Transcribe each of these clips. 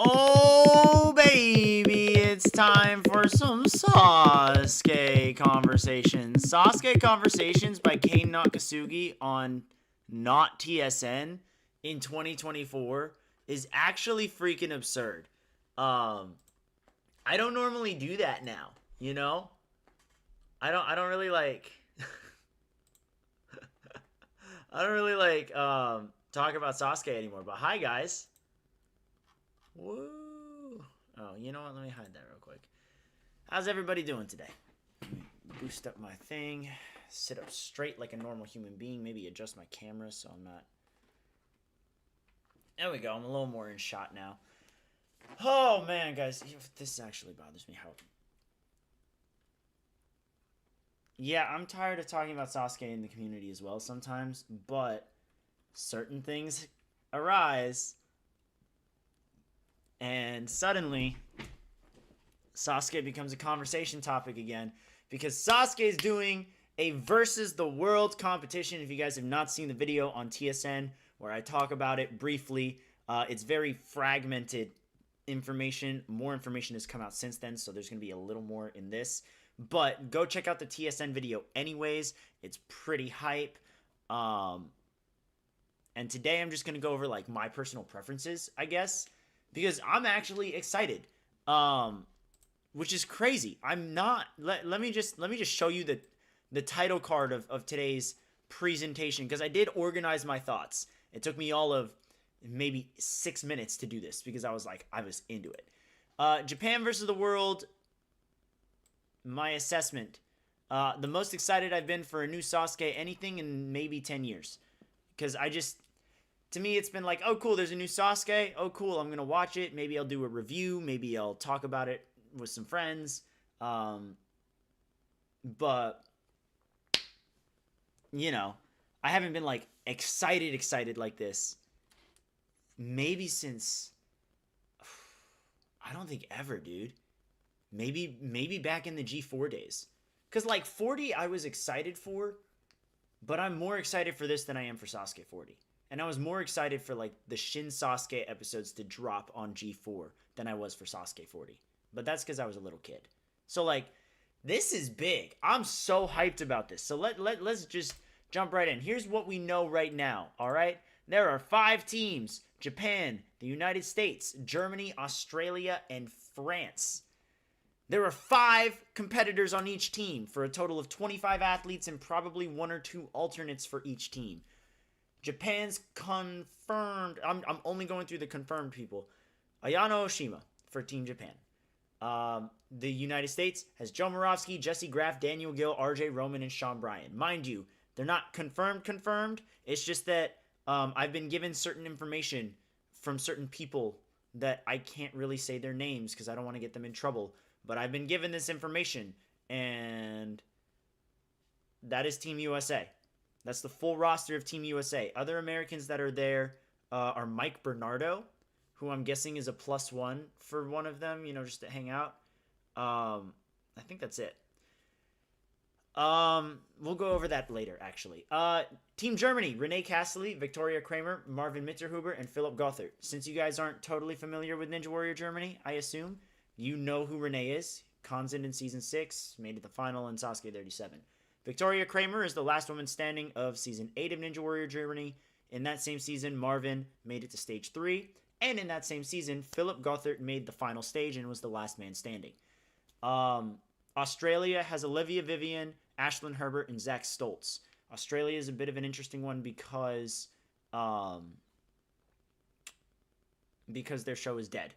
Oh, baby, it's time for some Sasuke conversations. Sasuke conversations by Kane Nakasugi on not TSN in 2024 is actually freaking absurd. I don't normally do that now, you know? I don't really like I don't really like talk about Sasuke anymore. But hi guys. Woo! Oh, you know what? Let me hide that real quick. How's everybody doing today? Let me boost up my thing. Sit up straight like a normal human being. Maybe adjust my camera so I'm not... There we go. I'm a little more in shot now. Oh, man, guys. This actually bothers me. How... Yeah, I'm tired of talking about Sasuke in the community as well sometimes, but certain things arise, and suddenly Sasuke becomes a conversation topic again because Sasuke is doing a versus the world competition. If you guys have not seen the video on TSN where I talk about it briefly, it's very fragmented information. More information has come out since then, so there's going to be a little more in this. But go check out the TSN video anyways. It's pretty hype. And today I'm just going to go over like my personal preferences, I guess, because I'm actually excited. Which is crazy. I'm not. Let me just show you the title card of today's presentation, because I did organize my thoughts. It took me all of maybe 6 minutes to do this because I was into it. Japan versus the world. My assessment. The most excited I've been for a new Sasuke anything in maybe 10 years. Because to me, it's been like, oh, cool, there's a new Sasuke. Oh, cool, I'm going to watch it. Maybe I'll do a review. Maybe I'll talk about it with some friends. But, you know, I haven't been, like, excited like this. Maybe since, I don't think ever, dude. Maybe back in the G4 days. Because, like, 40 I was excited for, but I'm more excited for this than I am for Sasuke 40. And I was more excited for, like, the Shin Sasuke episodes to drop on G4 than I was for Sasuke 40. But that's because I was a little kid. So, like, this is big. I'm so hyped about this. So let's just jump right in. Here's what we know right now, all right? There are 5 teams. Japan, the United States, Germany, Australia, and France. There are 5 competitors on each team for a total of 25 athletes and probably 1 or 2 alternates for each team. Japan's confirmed... I'm only going through the confirmed people. Ayano Oshima for Team Japan. The United States has Joe Moravsky, Jesse Graff, Daniel Gill, RJ Roman, and Sean Bryan. Mind you, they're not confirmed. It's just that I've been given certain information from certain people that I can't really say their names because I don't want to get them in trouble. But I've been given this information, and that is Team USA. That's the full roster of Team USA. Other Americans that are there are Mike Bernardo, who I'm guessing is a +1 for one of them, just to hang out. I think that's it. We'll go over that later, actually. Team Germany, Renee Cassidy, Victoria Kramer, Marvin Mitterhuber, and Philip Gothard. Since you guys aren't totally familiar with Ninja Warrior Germany, I assume, you know who Renee is. Kanzan in Season 6, made it the final in Sasuke 37. Victoria Kramer is the last woman standing of Season 8 of Ninja Warrior Germany. In that same season, Marvin made it to Stage 3. And in that same season, Philip Gothard made the final stage and was the last man standing. Australia has Olivia Vivian, Ashlyn Herbert, and Zach Stoltz. Australia is a bit of an interesting one because their show is dead.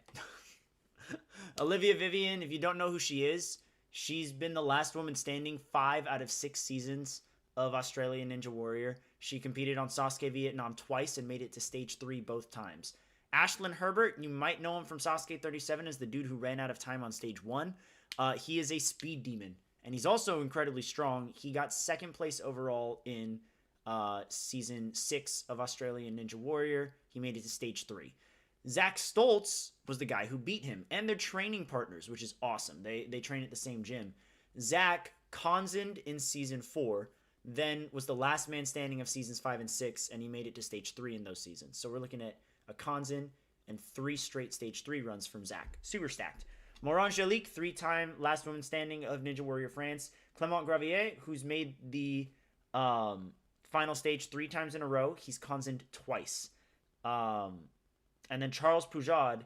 Olivia Vivian, if you don't know who she is, she's been the last woman standing 5 out of 6 seasons of Australian Ninja Warrior. She competed on Sasuke Vietnam twice and made it to Stage 3 both times. Ashlyn Herbert, you might know him from Sasuke 37 as the dude who ran out of time on Stage 1. He is a speed demon, and he's also incredibly strong. He got 2nd place overall in Season 6 of Australian Ninja Warrior. He made it to Stage 3. Zach Stoltz was the guy who beat him, and they're training partners, which is awesome. They train at the same gym. Zach Kanzan in Season 4, then was the last man standing of Seasons 5 and 6, and he made it to Stage 3 in those seasons. So we're looking at a Kanzan and 3 straight stage 3 runs from Zach. Super stacked. Moran Angelique, 3-time last woman standing of Ninja Warrior France. Clement Gravier, who's made the final stage 3 times in a row. He's Kanzened twice. And then Charles Poujade,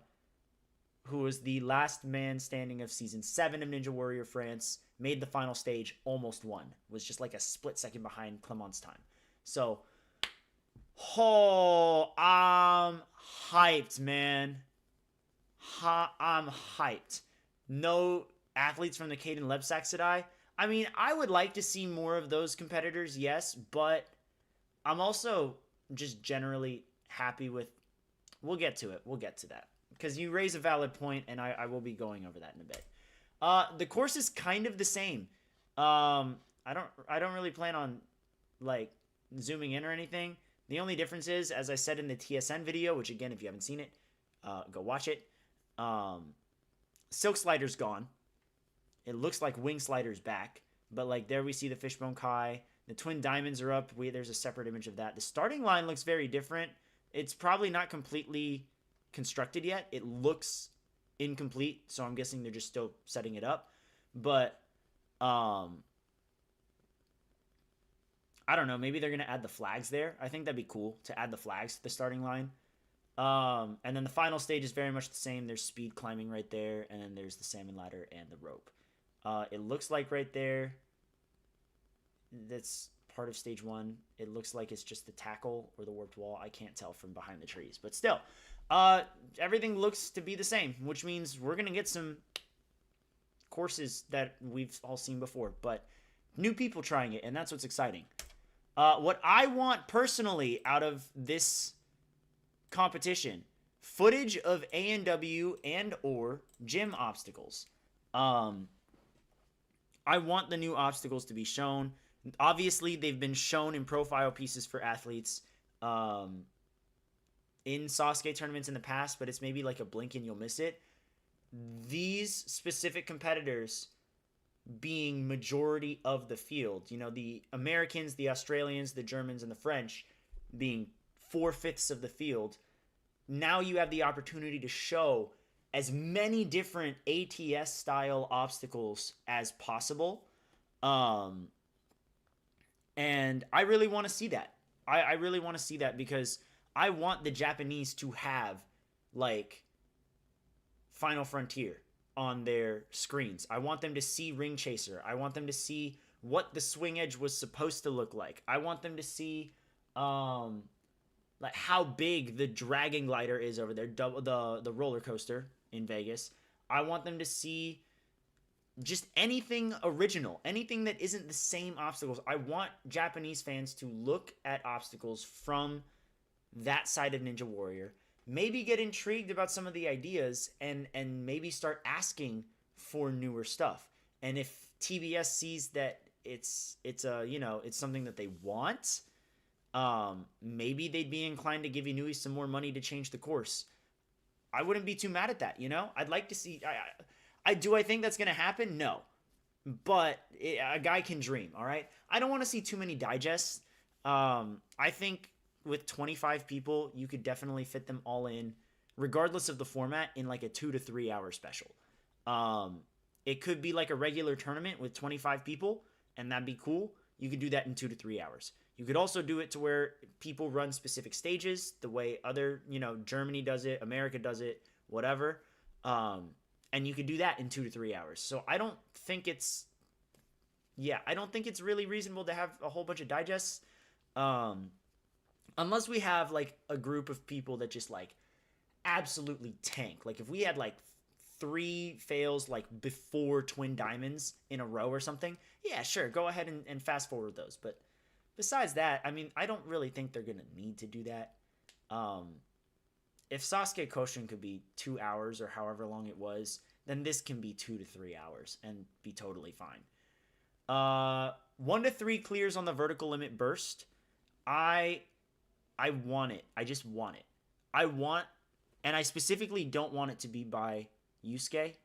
who was the last man standing of season 7 of Ninja Warrior France, made the final stage, almost won. Was just like a split second behind Clement's time. So, I'm hyped, man. I'm hyped. No athletes from the Caden Lebsack I mean, I would like to see more of those competitors, yes, but I'm also just generally happy with... We'll get to it. We'll get to that. Because you raise a valid point, and I will be going over that in a bit. The course is kind of the same. I don't really plan on, like, zooming in or anything. The only difference is, as I said in the TSN video, which, again, if you haven't seen it, go watch it. Silk Slider's gone. It looks like Wing Slider's back. But, like, there we see the Fishbone Kai. The Twin Diamonds are up. There's a separate image of that. The starting line looks very different. It's probably not completely constructed yet. It looks incomplete, so I'm guessing they're just still setting it up. But, I don't know. Maybe they're going to add the flags there. I think that'd be cool to add the flags to the starting line. And then the final stage is very much the same. There's speed climbing right there, and then there's the salmon ladder and the rope. It looks like right there, that's part of stage 1. It looks like it's just the tackle or the warped wall. I can't tell from behind the trees, but still, everything looks to be the same, which means we're going to get some courses that we've all seen before, but new people trying it, and that's what's exciting. What I want personally out of this competition, footage of A&W and or gym obstacles. I want the new obstacles to be shown. Obviously, they've been shown in profile pieces for athletes in Sasuke tournaments in the past, but it's maybe like a blink and you'll miss it. These specific competitors being majority of the field, you know, the Americans, the Australians, the Germans, and the French being 4/5 of the field, now you have the opportunity to show as many different ATS-style obstacles as possible. And I really want to see that. I really want to see that because I want the Japanese to have, like, Final Frontier on their screens. I want them to see Ring Chaser. I want them to see what the swing edge was supposed to look like. I want them to see like how big the dragon glider is over there, the roller coaster in Vegas. I want them to see just anything original, anything that isn't the same obstacles. I want Japanese fans to look at obstacles from that side of Ninja Warrior, maybe get intrigued about some of the ideas, and maybe start asking for newer stuff. And if TBS sees that it's a, you know, it's something that they want, maybe they'd be inclined to give Inui some more money to change the course. I wouldn't be too mad at that, you know? I'd like to see... I think that's going to happen? No. But a guy can dream, all right? I don't want to see too many digests. I think with 25 people, you could definitely fit them all in, regardless of the format, in like a 2 to 3 hour special. It could be like a regular tournament with 25 people, and that'd be cool. You could do that in 2 to 3 hours. You could also do it to where people run specific stages, the way other, you know, Germany does it, America does it, whatever. And you could do that in 2 to 3 hours. So I don't think it's really reasonable to have a whole bunch of digests. Unless we have like a group of people that just like absolutely tank. Like if we had like 3 fails like before Twin Diamonds in a row or something, yeah, sure, go ahead and fast forward those. But besides that, I mean, I don't really think they're going to need to do that. If Sasuke Koshin could be 2 hours or however long it was, then this can be 2 to 3 hours and be totally fine. 1 to 3 clears on the vertical limit burst. I want it. I just want it. And I specifically don't want it to be by Yusuke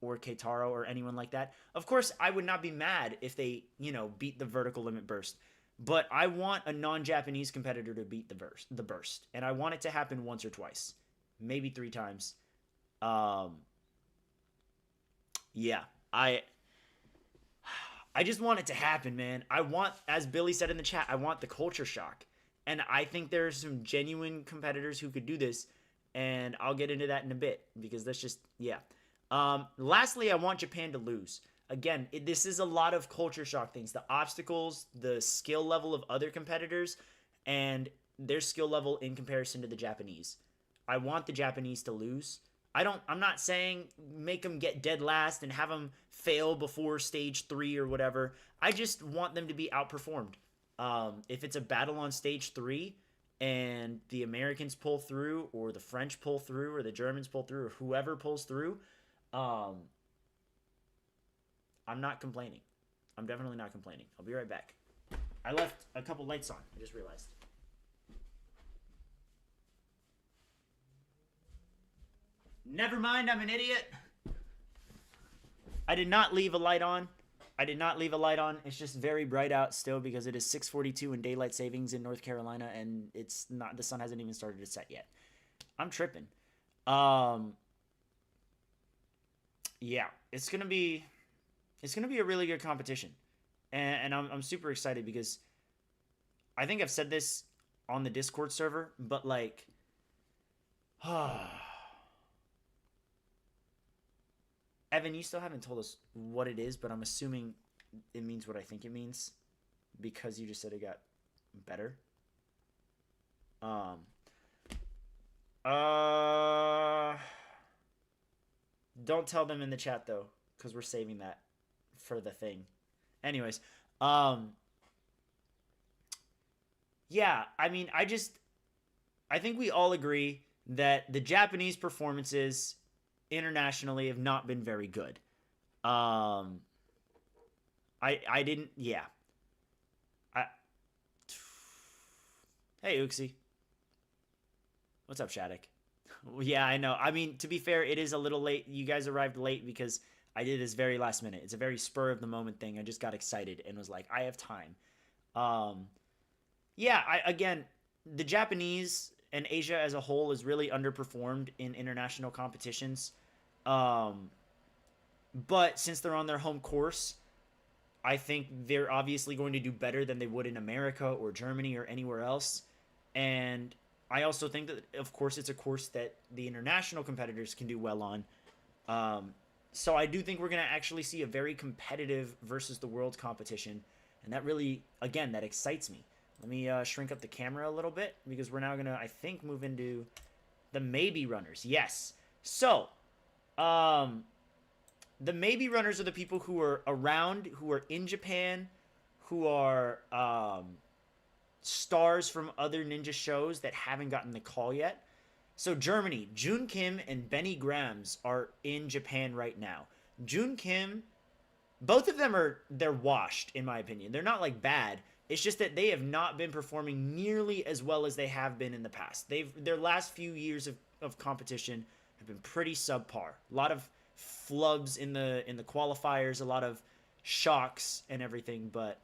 or Keitaro or anyone like that. Of course, I would not be mad if they, you know, beat the vertical limit burst. But I want a non-Japanese competitor to beat the burst. And I want it to happen once or twice. maybe 3 times. Um, yeah, I just want it to happen, man. I want, as Billy said in the chat, I want the culture shock. And I think there's some genuine competitors who could do this. And I'll get into that in a bit because that's just, yeah. Lastly, I want Japan to lose. Again, this is a lot of culture shock things. The obstacles, the skill level of other competitors, and their skill level in comparison to the Japanese. I want the Japanese to lose. I'm not saying make them get dead last and have them fail before stage 3 or whatever. I just want them to be outperformed. If it's a battle on stage 3 and the Americans pull through, or the French pull through, or the Germans pull through, or whoever pulls through, I'm not complaining. I'm definitely not complaining. I'll be right back. I left a couple lights on. I just realized. Never mind, I'm an idiot. I did not leave a light on. It's just very bright out still because it is 6:42 in daylight savings in North Carolina, and it's not, the sun hasn't even started to set yet. I'm tripping. Yeah, it's gonna be a really good competition, and I'm super excited because I think I've said this on the Discord server, but like, Evan, you still haven't told us what it is, but I'm assuming it means what I think it means because you just said it got better. Don't tell them in the chat though, because we're saving that for the thing. Anyways, yeah, I mean, I think we all agree that the Japanese performances internationally have not been very good. I didn't, yeah. Hey, Uxie. What's up, Shattuck? Yeah, I know. I mean, to be fair, it is a little late. You guys arrived late because I did this very last minute. It's a very spur of the moment thing. I just got excited and was like, I have time. Yeah, again, the Japanese and Asia as a whole is really underperformed in international competitions. But since they're on their home course, I think they're obviously going to do better than they would in America or Germany or anywhere else. And I also think that, of course, it's a course that the international competitors can do well on. So I do think we're going to actually see a very competitive versus the world competition. And that really, again, that excites me. Let me shrink up the camera a little bit because we're now going to, I think, move into the maybe runners. Yes. So, the maybe runners are the people who are around, who are in Japan, who are stars from other ninja shows that haven't gotten the call yet. So Germany, Jun Kim and Benny Grams are in Japan right now. Jun Kim, both of them they're washed in my opinion. They're not like bad. It's just that they have not been performing nearly as well as they have been in the past. Their last few years of competition have been pretty subpar. A lot of flubs in the qualifiers, a lot of shocks and everything, but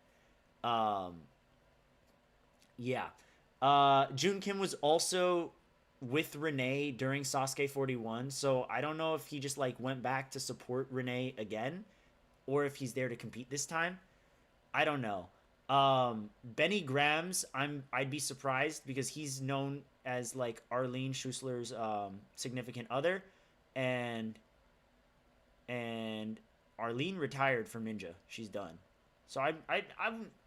yeah. Jun Kim was also with Renee during Sasuke 41, so I don't know if he just like went back to support Renee again or if he's there to compete this time. I don't know. Benny Grams, I'd be surprised because he's known as like Arlene Schussler's significant other, and Arlene retired from Ninja. She's done. So I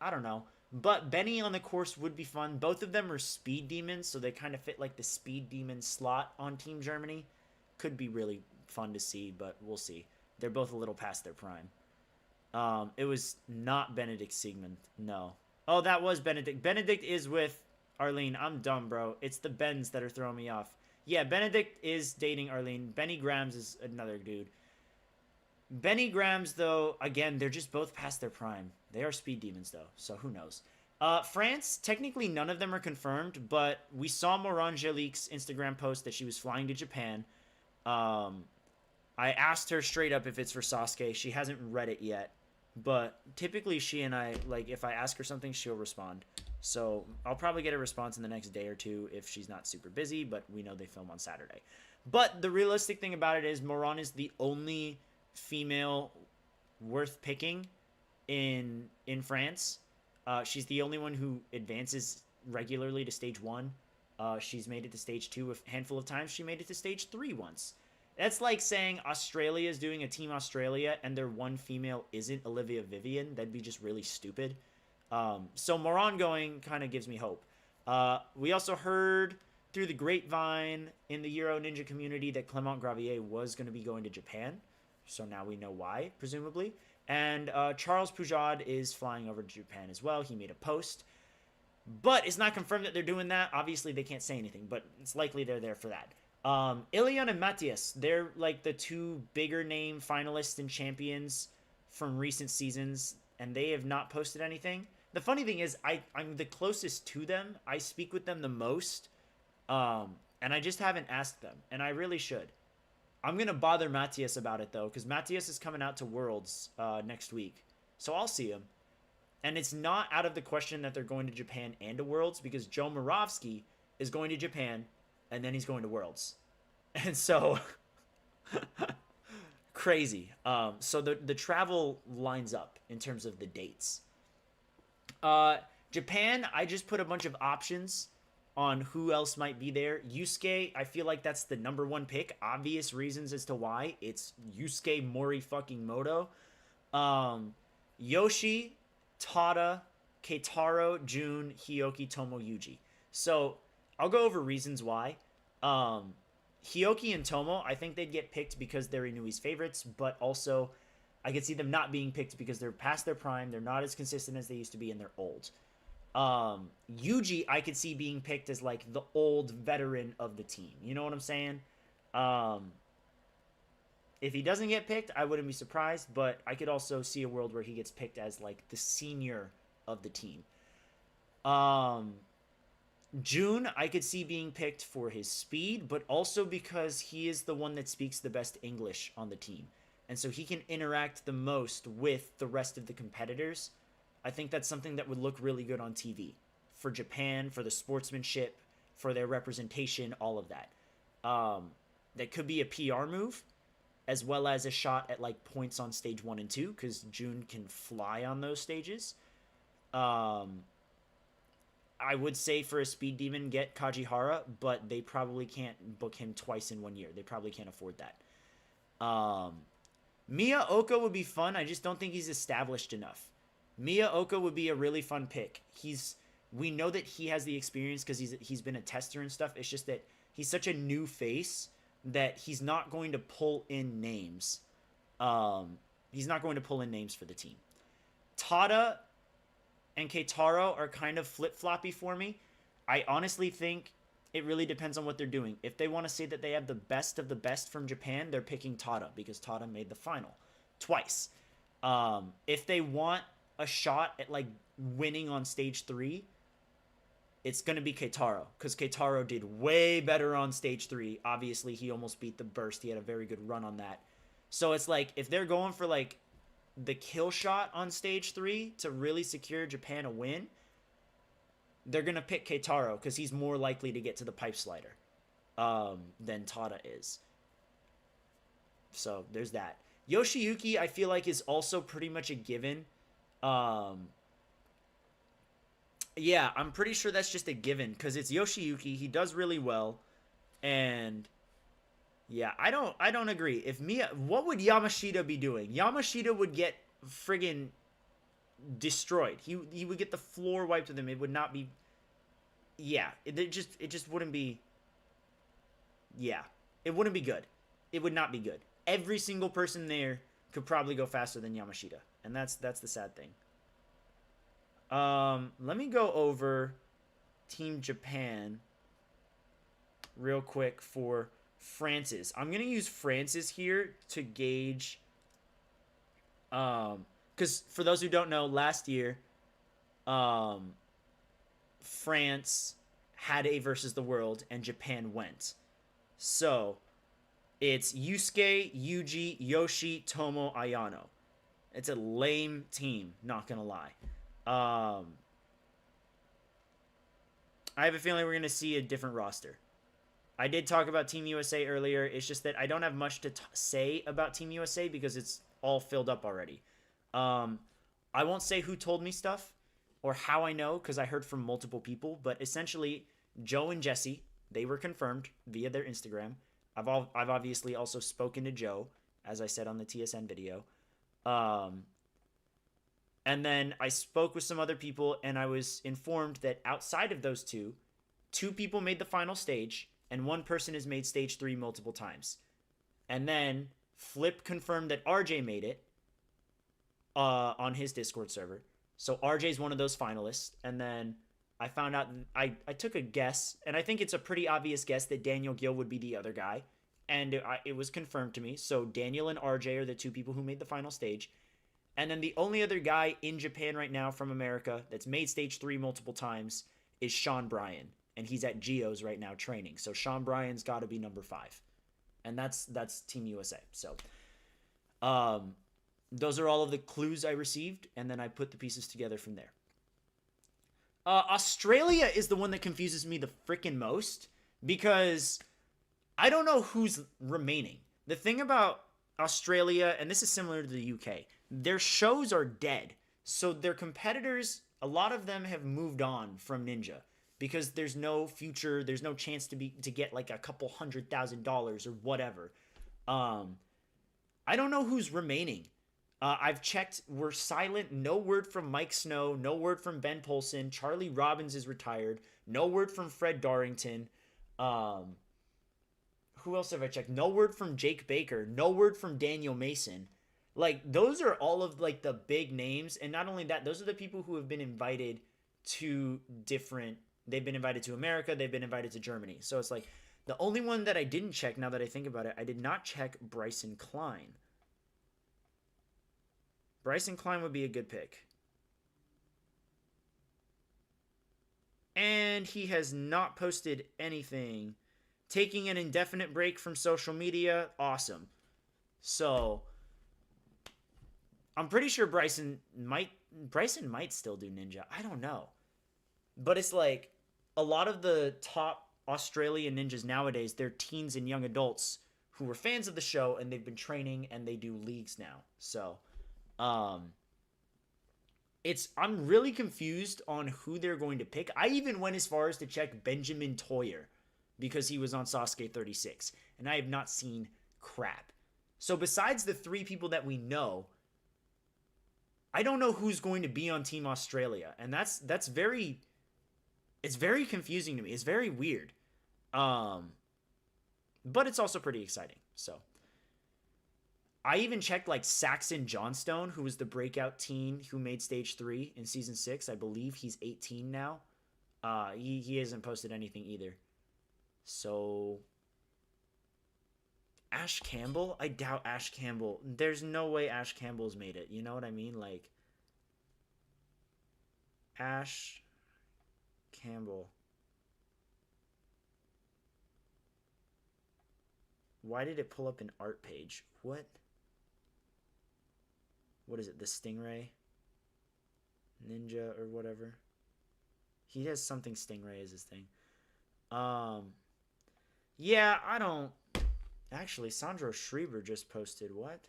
don't know. But Benny on the course would be fun. Both of them are speed demons, so they kind of fit like the speed demon slot on Team Germany. Could be really fun to see, but we'll see. They're both a little past their prime. It was not Benedict Siegmund. No. Oh, that was Benedict. Benedict is with Arlene. I'm dumb, bro. It's the Bens that are throwing me off. Yeah, Benedict is dating Arlene. Benny Grams is another dude. Benny Grams, though, again, they're just both past their prime. They are speed demons, though, so who knows. France, technically none of them are confirmed, but we saw Morangelique's Instagram post that she was flying to Japan. I asked her straight up if it's for Sasuke. She hasn't read it yet. But typically she and I, like, if I ask her something, she'll respond. So I'll probably get a response in the next day or two if she's not super busy, but we know they film on Saturday. But the realistic thing about it is Moran is the only female worth picking in France. She's the only one who advances regularly to stage one. She's made it to stage two a handful of times. She made it to stage three once. That's like saying Australia is doing a Team Australia and their one female isn't Olivia Vivian. That'd be just really stupid. So Moran going kind of gives me hope. We also heard through the grapevine in the Euro Ninja community that Clement Gravier was going to be going to Japan. So now we know why, presumably. And Charles Pujade is flying over to Japan as well. He made a post. But it's not confirmed that they're doing that. Obviously, they can't say anything, but it's likely they're there for that. Ilion and Matthias, they're like the two bigger name finalists and champions from recent seasons, and they have not posted anything. The funny thing is, I'm the closest to them. I speak with them the most, and I just haven't asked them, and I really should. I'm going to bother Matthias about it, though, because Matthias is coming out to Worlds next week, so I'll see him. And it's not out of the question that they're going to Japan and to Worlds, because Joe Moravsky is going to Japan, and then he's going to Worlds. And so, crazy. So the travel lines up in terms of the dates. Japan, I just put a bunch of options on who else might be there. Yusuke, I feel like that's the number one pick. Obvious reasons as to why. It's Yusuke Mori fucking Moto. Yoshi, Tada, Keitaro, Jun, Hioki, Tomo, Yuji. So I'll go over reasons why. Hioki and Tomo, I think they'd get picked because they're Inui's favorites, but also I could see them not being picked because they're past their prime, they're not as consistent as they used to be, and they're old. Yuji, I could see being picked as like the old veteran of the team. You know what I'm saying? If he doesn't get picked, I wouldn't be surprised, but I could also see a world where he gets picked as like the senior of the team. Jun, I could see being picked for his speed, but also because he is the one that speaks the best English on the team. And so he can interact the most with the rest of the competitors. I think that's something that would look really good on TV. For Japan, for the sportsmanship, for their representation, all of that. That could be a PR move, as well as a shot at like points on stage 1 and 2, because Jun can fly on those stages. I would say for a speed demon, get Kajihara, but they probably can't book him twice in 1 year. They probably can't afford that. Miyaoka would be fun. I just don't think he's established enough. Miyaoka would be a really fun pick. We know that he has the experience because he's been a tester and stuff. It's just that he's such a new face that he's not going to pull in names. He's not going to pull in names for the team. Tada and Keitaro are kind of flip-floppy for me. I honestly think it really depends on what they're doing. If they want to say that they have the best of the best from Japan, they're picking Tada because Tada made the final twice. If they want a shot at like winning on stage 3, it's going to be Keitaro because Keitaro did way better on stage 3. Obviously, he almost beat the burst. He had a very good run on that. So it's like if they're going for like the kill shot on stage 3 to really secure Japan a win, they're going to pick Keitaro because he's more likely to get to the pipe slider than Tada is. So there's that. Yoshiyuki, I feel like, is also pretty much a given. Yeah, I'm pretty sure that's just a given because it's Yoshiyuki. He does really well. And yeah, I don't agree. What would Yamashita be doing? Yamashita would get friggin' destroyed. He would get the floor wiped with him. It would not be. Yeah, it just wouldn't be. Yeah, it wouldn't be good. It would not be good. Every single person there could probably go faster than Yamashita, and that's the sad thing. Let me go over Team Japan real quick for France's. I'm gonna use France's here to gauge. Because for those who don't know, last year, France had a versus the world and Japan went. So it's Yusuke, Yuji, Yoshi, Tomo, Ayano. It's a lame team, not gonna lie. Um, I have a feeling we're gonna see a different roster. I did talk about Team USA earlier. It's just that I don't have much to say about Team USA because it's all filled up already. Um, I won't say who told me stuff or how I know because I heard from multiple people, but essentially, Joe and Jesse, they were confirmed via their Instagram. I've obviously also spoken to Joe, as I said on the TSN video. Um, and then I spoke with some other people, and I was informed that outside of those two people made the final stage, and one person has made stage 3 multiple times. And then Flip confirmed that RJ made it on his Discord server. So RJ's one of those finalists. And then I found out, I took a guess, and I think it's a pretty obvious guess that Daniel Gill would be the other guy. And it was confirmed to me. So Daniel and RJ are the two people who made the final stage. And then the only other guy in Japan right now from America that's made stage 3 multiple times is Sean Bryan. And he's at Geo's right now training. So Sean Bryan's got to be number 5. And that's Team USA. So those are all of the clues I received, and then I put the pieces together from there. Australia is the one that confuses me the freaking most because I don't know who's remaining. The thing about Australia, and this is similar to the UK, their shows are dead. So their competitors, a lot of them have moved on from Ninja because there's no future, there's no chance to get like a couple $100,000 or whatever. I don't know who's remaining. I've checked, we're silent. No word from Mike Snow. No word from Ben Polson. Charlie Robbins is retired. No word from Fred Darrington. Who else have I checked? No word from Jake Baker. No word from Daniel Mason. Like, those are all of, like, the big names. And not only that, those are the people who have been invited to different... They've been invited to America. They've been invited to Germany. So it's like, the only one that I didn't check, now that I think about it, I did not check Bryson Klein. Bryson Klein would be a good pick. And he has not posted anything. Taking an indefinite break from social media, awesome. So, I'm pretty sure Bryson might still do Ninja. I don't know. But it's like, a lot of the top Australian ninjas nowadays, they're teens and young adults who were fans of the show, and they've been training, and they do leagues now. So... I'm really confused on who they're going to pick. I even went as far as to check Benjamin Toyer because he was on Sasuke 36, and I have not seen crap. So besides the 3 people that we know, I don't know who's going to be on Team Australia, and it's very confusing to me. It's very weird. But it's also pretty exciting. So I even checked like Saxon Johnstone, who was the breakout teen who made stage 3 in season 6. I believe he's 18 now. He hasn't posted anything either. So Ash Campbell? I doubt Ash Campbell. There's no way Ash Campbell's made it. You know what I mean? Like Ash Campbell. Why did it pull up an art page? What is it? The Stingray Ninja or whatever. He has something Stingray as his thing. Yeah, I don't... Actually, Sandro Schreiber just posted. What?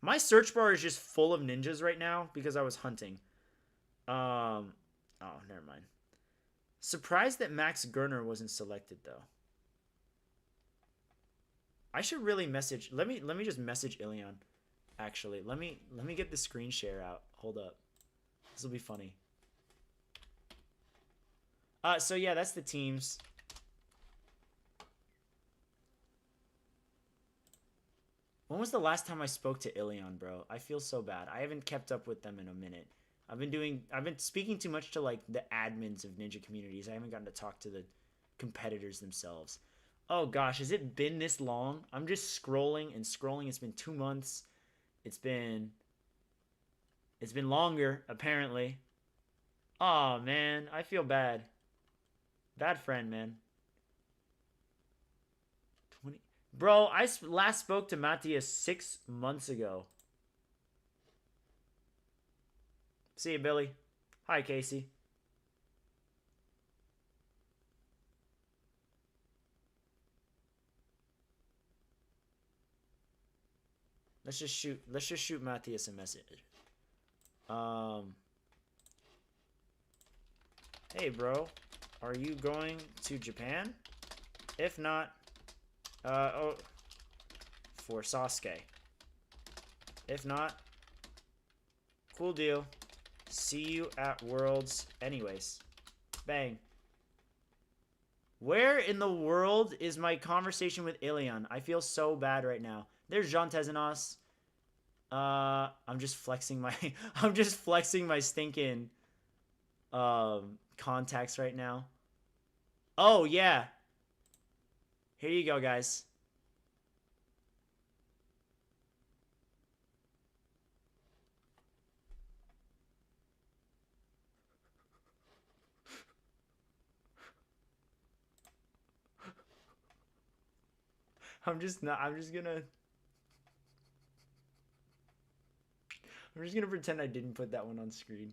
My search bar is just full of ninjas right now because I was hunting. Oh, never mind. Surprised that Max Gerner wasn't selected, though. I should really message... Let me just message Ilion. Actually, let me get the screen share out. Hold up. This will be funny. So yeah, that's the teams. When was the last time I spoke to Ilion, bro? I feel so bad. I haven't kept up with them in a minute. I've been speaking too much to like the admins of Ninja communities. I haven't gotten to talk to the competitors themselves. Oh gosh, has it been this long? I'm just scrolling and scrolling. It's been 2 months. It's been longer, apparently. Oh man, I feel bad. Bad friend, man. 20. Bro, I last spoke to Matthias 6 months ago. See you, Billy. Hi, Casey. Let's just shoot Matthias a message. Um Hey bro, are you going to Japan? If not, oh, for Sasuke. If not, cool deal. See you at Worlds anyways. Bang. Where in the world is my conversation with Ilion? I feel so bad right now. There's Jean Tezanos. I'm just flexing my I'm just flexing my stinking contacts right now. Oh yeah. Here you go, guys. I'm just not I'm just gonna pretend I didn't put that one on screen.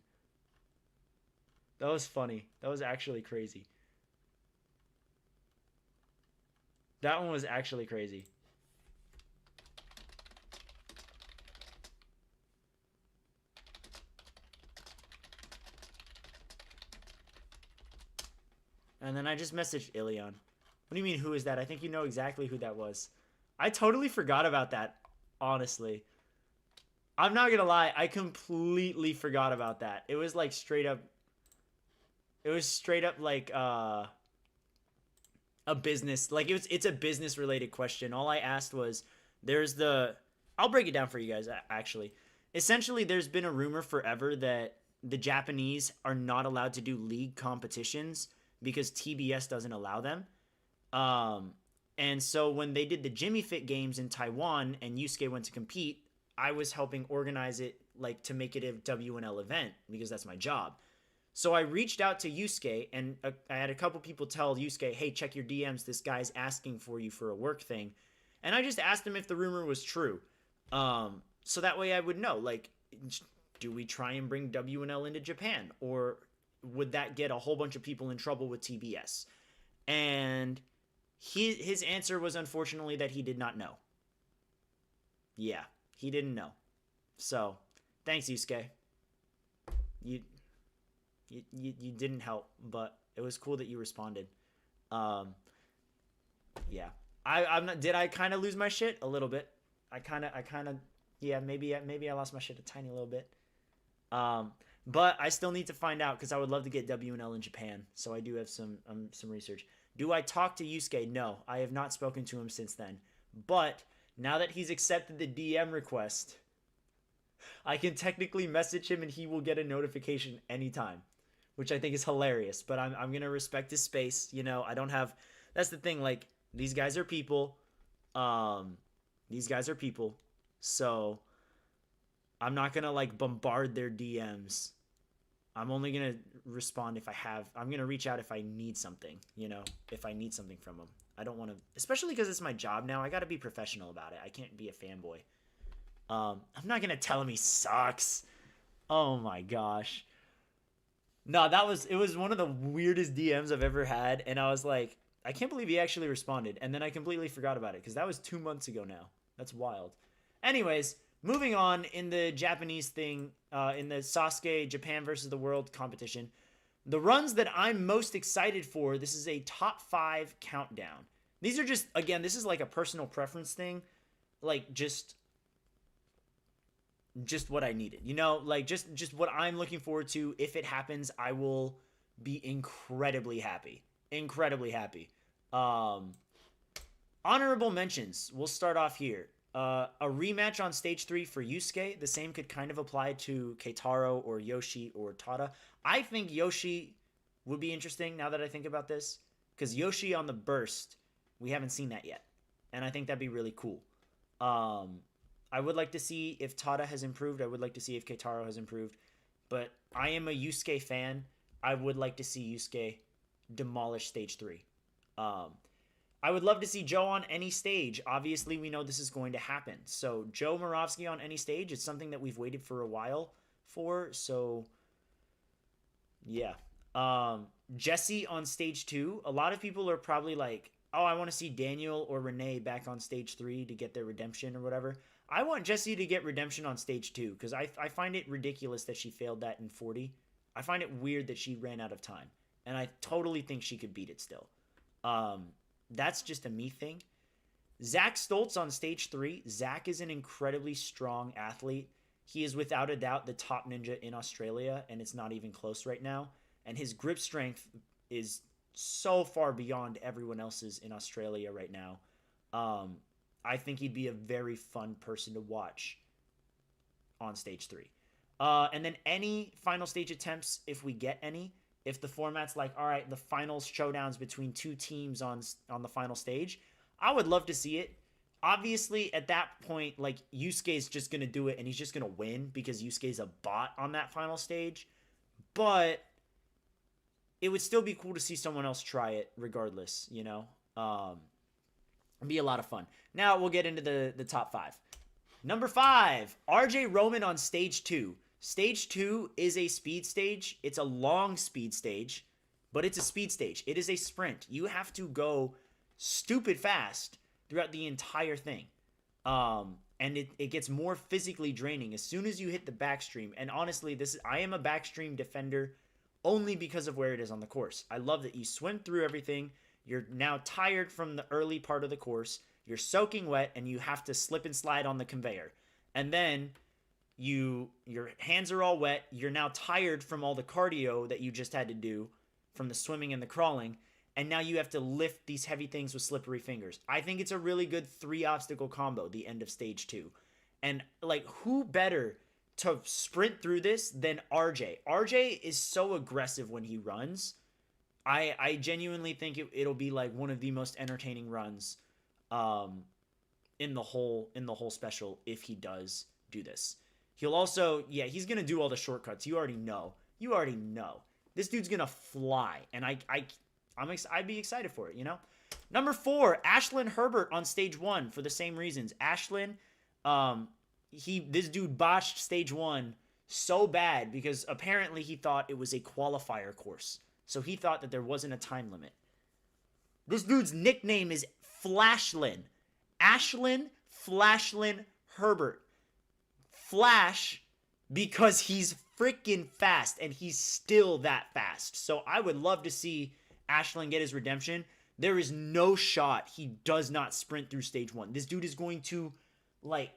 That was funny. That was actually crazy. That one was actually crazy. And then I just messaged Ilion. What do you mean, who is that? I think you know exactly who that was. I totally forgot about that, honestly. I'm not gonna lie, I completely forgot about that. It was like straight up. It was straight up like a business, like it's a business related question. All I asked was, there's the I'll break it down for you guys actually. Essentially, there's been a rumor forever that the Japanese are not allowed to do league competitions because TBS doesn't allow them. Um, and so when they did the Jimmy Fit games in Taiwan and Yusuke went to compete, I was helping organize it, like to make it a WNL event because that's my job. So I reached out to Yusuke, and I had a couple people tell Yusuke, hey, check your DMs. This guy's asking for you for a work thing. And I just asked him if the rumor was true. So that way I would know, like, do we try and bring WNL into Japan? Or would that get a whole bunch of people in trouble with TBS? And his answer was unfortunately that he did not know. Yeah, he didn't know. So, thanks, Yusuke. You you didn't help, but it was cool that you responded. Um, yeah, I'm not. Did I kind of lose my shit a little bit? I kind of yeah, maybe I lost my shit a tiny little bit. Um, but I still need to find out because I would love to get WNL in Japan. So I do have some research. Do I talk to Yusuke? No, I have not spoken to him since then. But now that he's accepted the DM request, I can technically message him and he will get a notification anytime, which I think is hilarious. But I'm gonna respect his space. You know, I don't have. That's the thing. Like, these guys are people. Um, these guys are people. So I'm not gonna like bombard their DMs. I'm only gonna respond if I have. I'm gonna reach out if I need something. You know, if I need something from them. I don't want to, especially because it's my job now. I got to be professional about it. I can't be a fanboy. I'm not gonna tell him he sucks. Oh my gosh. No, it was one of the weirdest DMs I've ever had, and I was like, I can't believe he actually responded, and then I completely forgot about it because that was 2 months ago now. That's wild. Anyways, moving on in the Japanese thing, in the Sasuke Japan versus the World competition, the runs that I'm most excited for. This is a top 5 countdown. These are just, again, this is like a personal preference thing, like just what I needed. You know, like just what I'm looking forward to. If it happens, I will be incredibly happy. Incredibly happy. Um Honorable mentions. We'll start off here. A rematch on stage 3 for Yusuke. The same could kind of apply to Keitaro or Yoshi or Tada. I think Yoshi would be interesting now that I think about this, because Yoshi on the burst, we haven't seen that yet, and I think that'd be really cool. Um, I would like to see if Tada has improved. I would like to see if Keitaro has improved. But I am a Yusuke fan. I would like to see Yusuke demolish stage 3. Um, I would love to see Joe on any stage. Obviously, we know this is going to happen. So Joe Moravsky on any stage, it's something that we've waited for a while for. So Yeah. Jesse on stage 2. A lot of people are probably like, "Oh, I want to see Daniel or Renee back on stage 3 to get their redemption or whatever." I want Jesse to get redemption on stage 2 because I find it ridiculous that she failed that in 40. I find it weird that she ran out of time, and I totally think she could beat it still. That's just a me thing. Zach Stoltz on stage 3. Zach is an incredibly strong athlete. He is without a doubt the top ninja in Australia, and it's not even close right now. And his grip strength is so far beyond everyone else's in Australia right now. I think he'd be a very fun person to watch on stage 3. And then any final stage attempts, if we get any, if the format's like, all right, the finals showdowns between two teams on the final stage, I would love to see it. Obviously, at that point, like, Yusuke's just going to do it, and he's just going to win because Yusuke's a bot on that final stage. But it would still be cool to see someone else try it regardless, you know? It'd be a lot of fun. Now we'll get into the top 5. Number 5, RJ Roman on stage 2. Stage 2 is a speed stage. It's a long speed stage, but it's a speed stage. It is a sprint. You have to go stupid fast throughout the entire thing. And it gets more physically draining as soon as you hit the backstream. And honestly, I am a backstream defender only because of where it is on the course. I love that you swim through everything. You're now tired from the early part of the course. You're soaking wet, and you have to slip and slide on the conveyor. And then your hands are all wet. You're now tired from all the cardio that you just had to do from the swimming and the crawling. And now you have to lift these heavy things with slippery fingers. I think it's a really good 3-obstacle combo, the end of stage 2. And, like, who better to sprint through this than RJ? RJ is so aggressive when he runs. I genuinely think it'll be, like, one of the most entertaining runs in the whole special if he does do this. He'll also, he's going to do all the shortcuts. You already know. This dude's going to fly. And I'd be excited for it, you know? Number 4, Ashlyn Herbert on stage 1 for the same reasons. Ashlyn, this dude botched stage 1 so bad because apparently he thought it was a qualifier course. So he thought that there wasn't a time limit. This dude's nickname is Flashlyn. Ashlyn Flashlyn Herbert. Flash because he's freaking fast, and he's still that fast. So I would love to see Ashlyn get his redemption. There is no shot he does not sprint through stage 1. This dude is going to, like,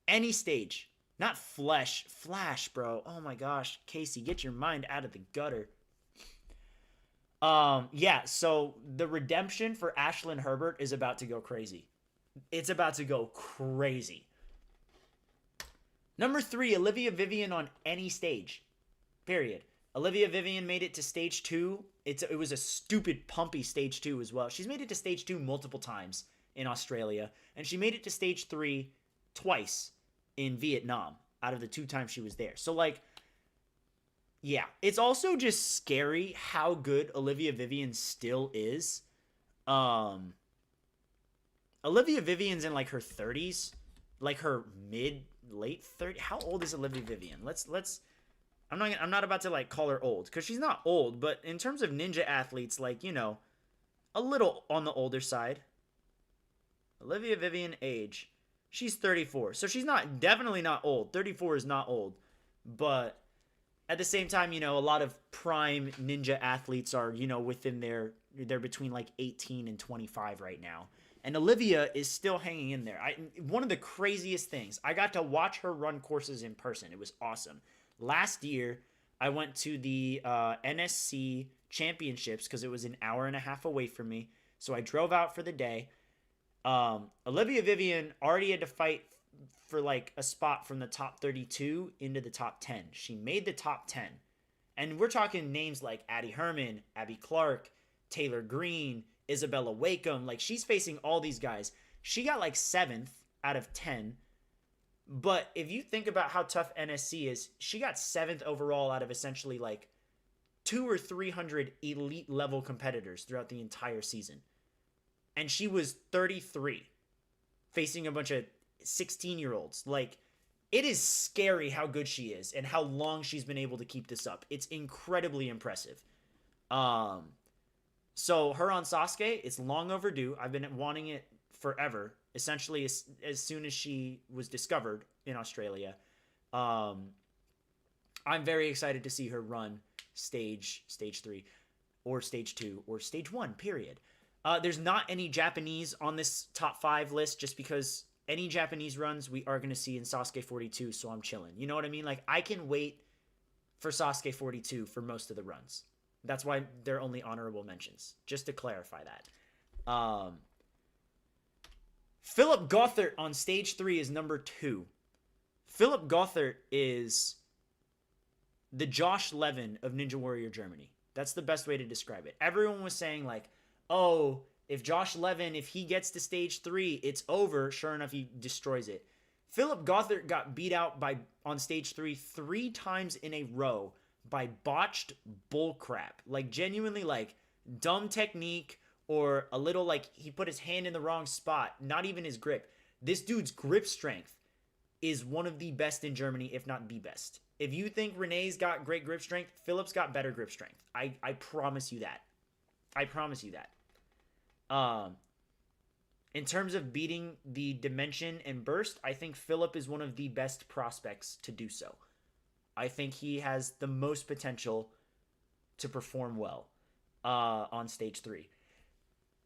any stage. Not Flash, bro. Oh my gosh. Casey, get your mind out of the gutter. So the redemption for Ashlyn Herbert is about to go crazy. It's about to go crazy. Number 3, Olivia Vivian on any stage. Period. Olivia Vivian made it to stage 2. It was a stupid pumpy stage 2 as well. She's made it to stage 2 multiple times in Australia, and she made it to stage 3 twice in Vietnam out of the 2 times she was there. So, like, yeah, it's also just scary how good Olivia Vivian still is. Olivia Vivian's in, like, her 30s, like her late 30s. How old is Olivia Vivian? I'm not about to, like, call her old, because she's not old, but in terms of ninja athletes, like, you know, a little on the older side. Olivia Vivian age. She's 34, so she's definitely not old. 34 is not old, but at the same time, you know, a lot of prime ninja athletes are, you know, within they're between, like, 18 and 25 right now. And Olivia is still hanging in there. One of the craziest things, I got to watch her run courses in person. It was awesome. Last year, I went to the NSC championships because it was an hour and a half away from me. So I drove out for the day. Olivia Vivian already had to fight for, like, a spot from the top 32 into the top 10. She made the top 10. And we're talking names like Addie Herman, Abby Clark, Taylor Green, Isabella Wakeham. Like, she's facing all these guys. She got, like, 7th out of 10. But if you think about how tough NSC is, she got 7th overall out of essentially, like, 200 or 300 elite level competitors throughout the entire season. And she was 33, facing a bunch of 16-year-olds. Like, it is scary how good she is and how long she's been able to keep this up. It's incredibly impressive. So her on Sasuke, it's long overdue. I've been wanting it forever. Essentially, as soon as she was discovered in Australia, I'm very excited to see her run stage 3, or stage 2, or stage 1. Period. There's not any Japanese on this top 5 list, just because any Japanese runs we are going to see in Sasuke 42, so I'm chilling. You know what I mean? Like, I can wait for Sasuke 42 for most of the runs. That's why they're only honorable mentions, just to clarify that. Philip Gothard on stage 3 is number 2. Philip Gothard is the Josh Levin of Ninja Warrior Germany. That's the best way to describe it. Everyone was saying, like, oh, if Josh Levin, if he gets to stage 3, it's over. Sure enough, he destroys it. Philip Gothard got beat out on stage 3 times in a row by botched bullcrap. Like, genuinely, like, dumb technique, or a little, like, he put his hand in the wrong spot. Not even his grip. This dude's grip strength is one of the best in Germany, if not the best. If you think Renee's got great grip strength, Philip's got better grip strength. I promise you that. I promise you that. In terms of beating the Dimension and Burst, I think Philip is one of the best prospects to do so. I think he has the most potential to perform well on stage 3.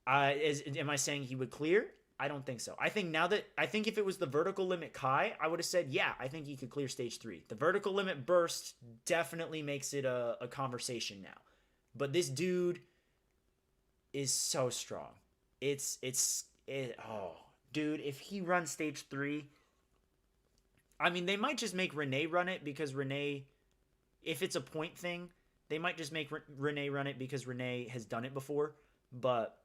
Am I saying he would clear? I don't think so. I think if it was the vertical limit Kai, I would have said, yeah, I think he could clear stage 3. The vertical limit Burst definitely makes it a conversation now. But this dude is so strong. Dude, if he runs stage 3, I mean, they might just make Renee run it, because Renee, if it's a point thing, they might just make Renee run it because Renee has done it before. But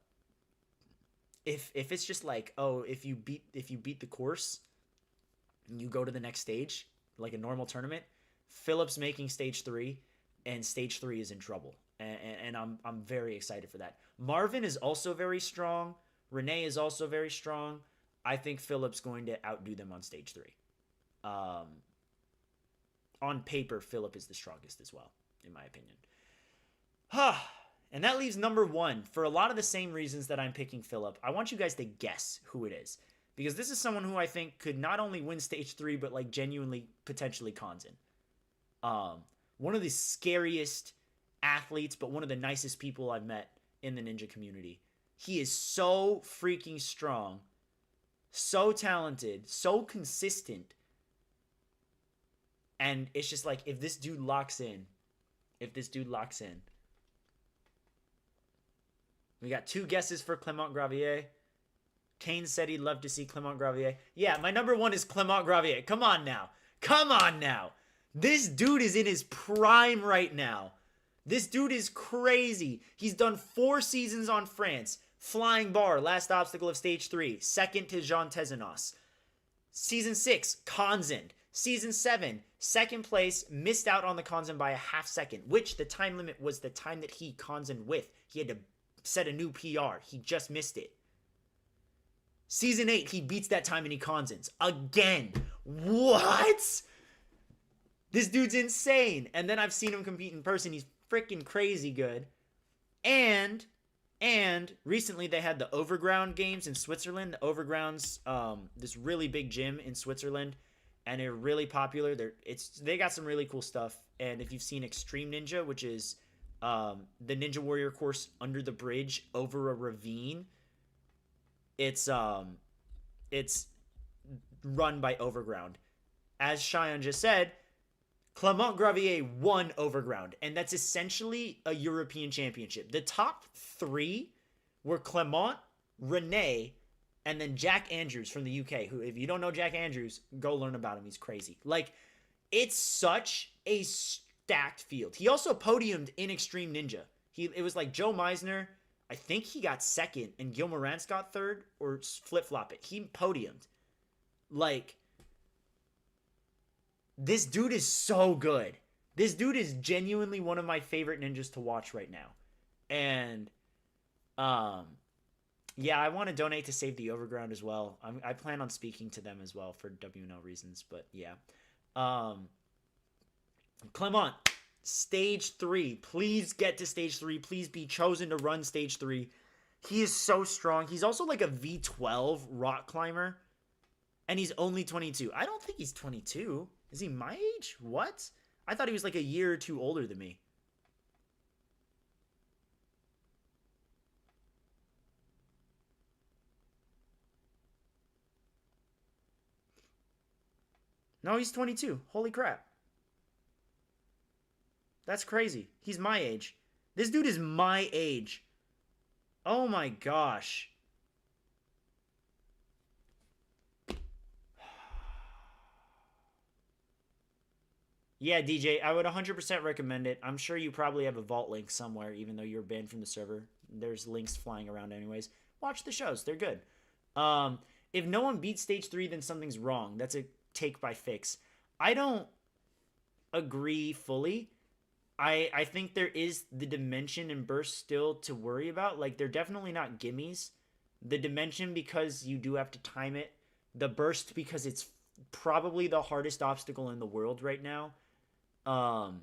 if it's just like, oh, if you beat the course and you go to the next stage, like a normal tournament, Philip's making stage 3, and stage 3 is in trouble. And I'm very excited for that. Marvin is also very strong. Renee is also very strong. I think Philip's going to outdo them on stage 3. On paper, Philip is the strongest as well, in my opinion. And that leaves number 1. For a lot of the same reasons that I'm picking Philip, I want you guys to guess who it is. Because this is someone who I think could not only win stage 3, but like genuinely potentially cons in. One of the scariest athletes, but one of the nicest people I've met in the ninja community. He is so freaking strong, so talented, so consistent. And it's just like, if this dude locks in, we got 2 guesses for Clement Gravier. Kane said he'd love to see Clement Gravier. Yeah, my number 1 is Clement Gravier. Come on now. This dude is in his prime right now. This dude is crazy. He's done 4 seasons on France. Flying bar, last obstacle of stage 3. Second to Jean Tezenos. Season 6, Konzen. Season 7, second place, missed out on the Konzen by a half second, which the time limit was the time that he Konzen with. He had to set a new PR. He just missed it. Season 8, he beats that time and he Konzens. Again. What? This dude's insane. And then I've seen him compete in person. He's freaking crazy good. And recently they had the Overground games in Switzerland. The Overground's this really big gym in Switzerland, and they're really popular. They got some really cool stuff. And if you've seen Extreme Ninja, which is the Ninja Warrior course under the bridge over a ravine, it's run by Overground. As Cheyenne just said, Clement Gravier won Overground, and that's essentially a European championship. The top 3 were Clement, Renee, and then Jack Andrews from the UK, who, if you don't know Jack Andrews, go learn about him. He's crazy. Like, it's such a stacked field. He also podiumed in Extreme Ninja. It was like Joe Meisner, I think he got 2nd, and Gil Morantz got 3rd, or flip-flop it. He podiumed. Like, this dude is so good. This dude is genuinely one of my favorite ninjas to watch right now. And Yeah, I want to donate to Save the Overground as well. I plan on speaking to them as well for WNL reasons, but yeah. Um, Clement, stage 3. Please get to stage 3. Please be chosen to run stage 3. He is so strong. He's also like a V12 rock climber, and he's only 22. I don't think he's 22. Is he my age? What? I thought he was like a year or two older than me. No, he's 22. Holy crap. That's crazy. He's my age. This dude is my age. Oh my gosh. Yeah, DJ, I would 100% recommend it. I'm sure you probably have a vault link somewhere, even though you're banned from the server. There's links flying around, anyways. Watch the shows; they're good. Um, if no one beats stage 3, then something's wrong. That's a take by Fix. I don't agree fully. I think there is the dimension and burst still to worry about. Like, they're definitely not gimmies. The dimension because you do have to time it. The burst because it's probably the hardest obstacle in the world right now. Um,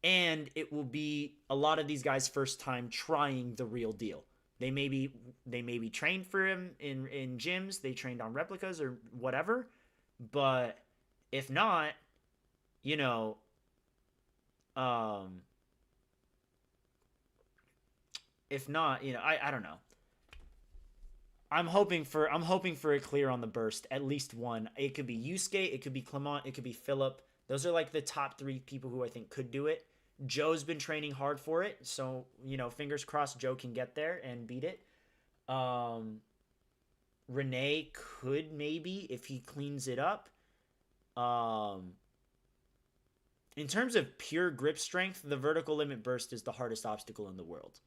and it will be a lot of these guys' first time trying the real deal. They may be trained for him in gyms. They trained on replicas or whatever. But if not, you know, um, if not, I don't know. I'm hoping for a clear on the burst, at least one. It could be Yusuke, it could be Clement, it could be Philip. Those are like the top 3 people who I think could do it. Joe's been training hard for it, so fingers crossed Joe can get there and beat it. Um, Renee could maybe if he cleans it up. Um, in terms of pure grip strength, the vertical limit burst is the hardest obstacle in the world.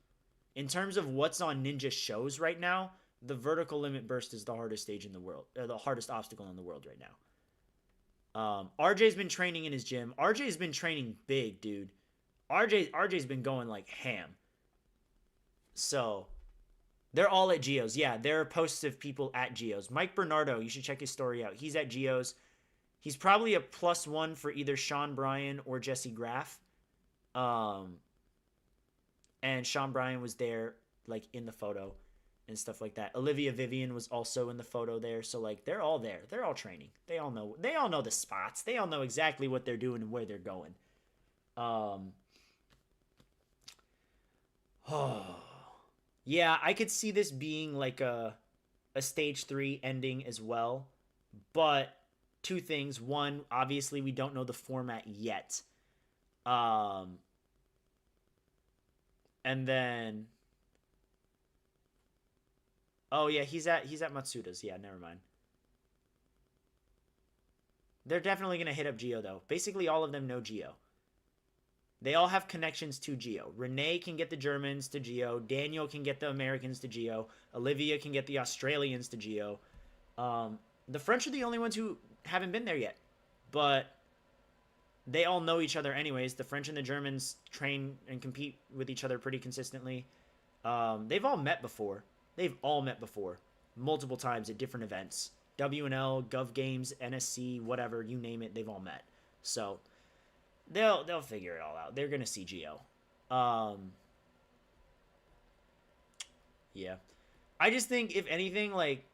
In terms of what's on Ninja shows right now, the vertical limit burst is the hardest stage in the world, or the hardest obstacle in the world right now. RJ's been training in his gym. RJ's been training big, dude. RJ's been going like ham. So they're all at Geo's. Yeah, there are posts of people at Geo's. Mike Bernardo, you should check his story out. He's at Geo's. He's probably a +1 for either Sean Bryan or Jesse Graff. Um, and Sean Bryan was there, like in the photo and stuff like that. Olivia Vivian was also in the photo there. So like they're all there. They're all training. They all know the spots. They all know exactly what they're doing and where they're going. Um oh. Yeah, I could see this being like a stage 3 ending as well. But two things. One, obviously we don't know the format yet. Um and then oh yeah, he's at Matsuda's. Yeah, never mind. They're definitely gonna hit up Geo though. Basically, all of them know Geo. They all have connections to Geo. Renee can get the Germans to Geo. Daniel can get the Americans to Geo. Olivia can get the Australians to Geo. The French are the only ones who haven't been there yet, but they all know each other anyways. The French and the Germans train and compete with each other pretty consistently. They've all met before. They've all met before, multiple times at different events. WNL, Gov Games, NSC, whatever, you name it, they've all met. So they'll figure it all out. They're gonna see Geo. Um, yeah. I just think if anything, like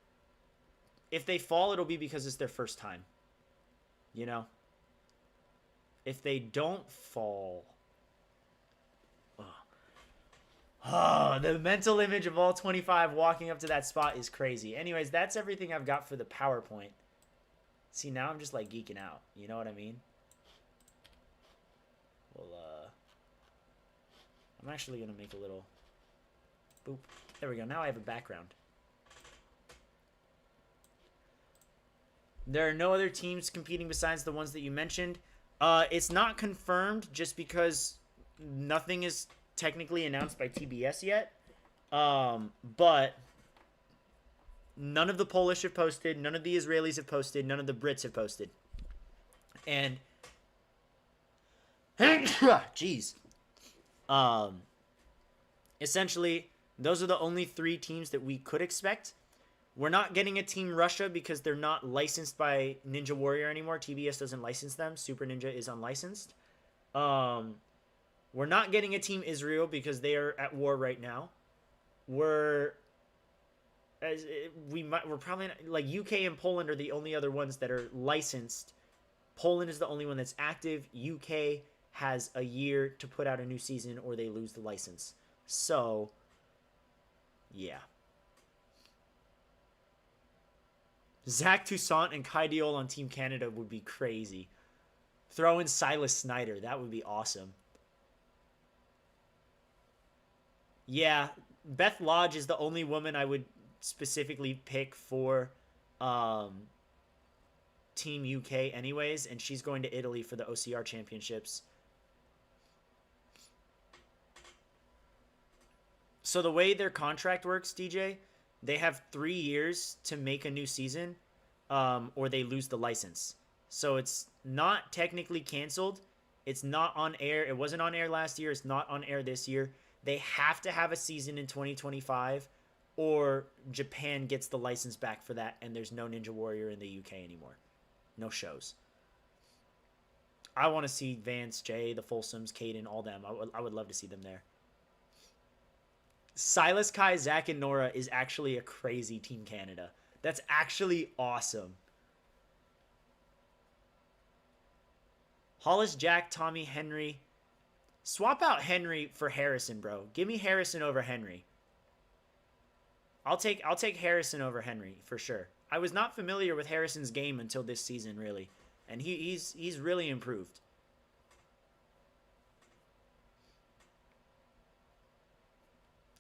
if they fall, it'll be because it's their first time. You know, if they don't fall, oh, the mental image of all 25 walking up to that spot is crazy. Anyways, that's everything I've got for the PowerPoint. See, now I'm just like geeking out. You know what I mean? Well, I'm actually going to make a little boop. There we go. Now I have a background. There are no other teams competing besides the ones that you mentioned. It's not confirmed just because nothing is technically announced by TBS yet. But none of the Polish have posted, none of the Israelis have posted, none of the Brits have posted. And jeez. Essentially Those are the only 3 teams that we could expect. We're not getting a Team Russia because they're not licensed by Ninja Warrior anymore. TBS doesn't license them. Super Ninja is unlicensed. We're not getting a Team Israel because they are at war right now. We're probably not, like UK and Poland are the only other ones that are licensed. Poland is the only one that's active. UK has a year to put out a new season or they lose the license. So, yeah. Zach Toussaint and Kai Diol on Team Canada would be crazy. Throw in Silas Snyder. That would be awesome. Yeah, Beth Lodge is the only woman I would specifically pick for Team UK anyways, and she's going to Italy for the OCR championships. So the way their contract works, DJ, they have 3 years to make a new season, or they lose the license. So it's not technically canceled. It's not on air. It wasn't on air last year. It's not on air this year. They have to have a season in 2025, or Japan gets the license back for that, and there's no Ninja Warrior in the UK anymore. No shows. I want to see Vance, Jay, the Folsoms, Caden, all them. I would love to see them there. Silas, Kai, Zach, and Nora is actually a crazy Team Canada. That's actually awesome. Hollis, Jack, Tommy, Henry. Swap out Henry for Harrison, bro. Give me Harrison over Henry. I'll take Harrison over Henry for sure. I was not familiar with Harrison's game until this season, really, and he's really improved.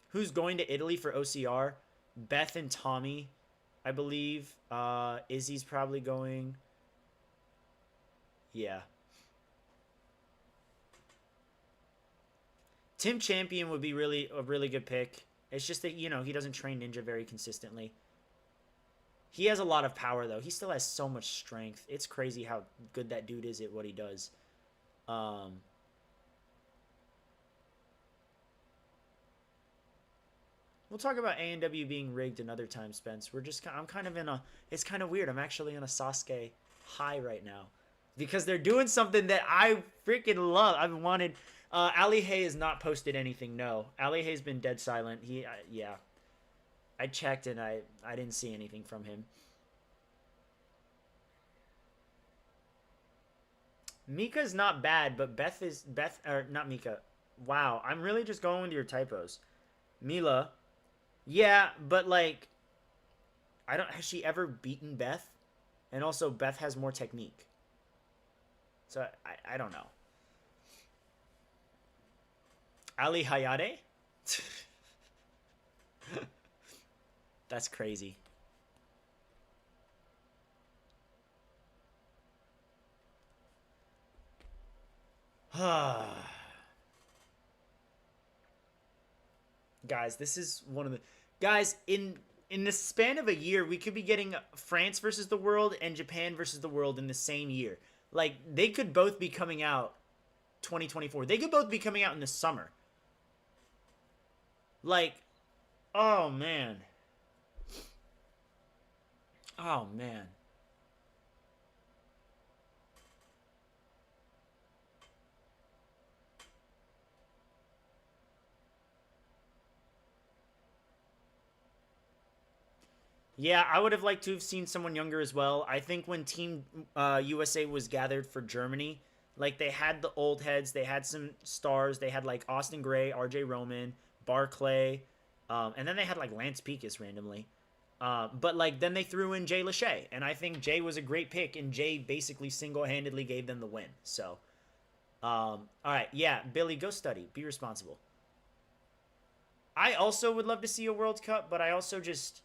Who's going to Italy for OCR? Beth and Tommy, I believe. Izzy's probably going. Yeah. Tim Champion would be a really good pick. It's just that, you know, he doesn't train Ninja very consistently. He has a lot of power, though. He still has so much strength. It's crazy how good that dude is at what he does. We'll talk about A&W being rigged another time, Spence. I'm kind of in a... It's kind of weird. I'm actually on a Sasuke high right now. Because they're doing something that I freaking love. I've wanted... Ali Hay has not posted anything, no. Ali Hay's been dead silent. Yeah. I checked and I didn't see anything from him. Mika's not bad, but Beth, or not Mika. Wow, I'm really just going with your typos. Mila. Yeah, but like, has she ever beaten Beth? And also, Beth has more technique. So, I don't know. Ali Hayate? That's crazy. Guys, this is one of the... Guys, in the span of a year, we could be getting France versus the world and Japan versus the world in the same year. Like, they could both be coming out 2024. They could both be coming out in the summer. Like, oh, man. Oh, man. Yeah, I would have liked to have seen someone younger as well. I think when Team USA was gathered for Germany, like, they had the old heads, they had some stars, they had, like, Austin Gray, RJ Roman, Barclay, and then they had, like, Lance Pekus randomly. But, like, then they threw in Jay Lachey, and I think Jay was a great pick, and Jay basically single-handedly gave them the win. So, all right, yeah, Billy, go study. Be responsible. I also would love to see a World Cup, but I also just...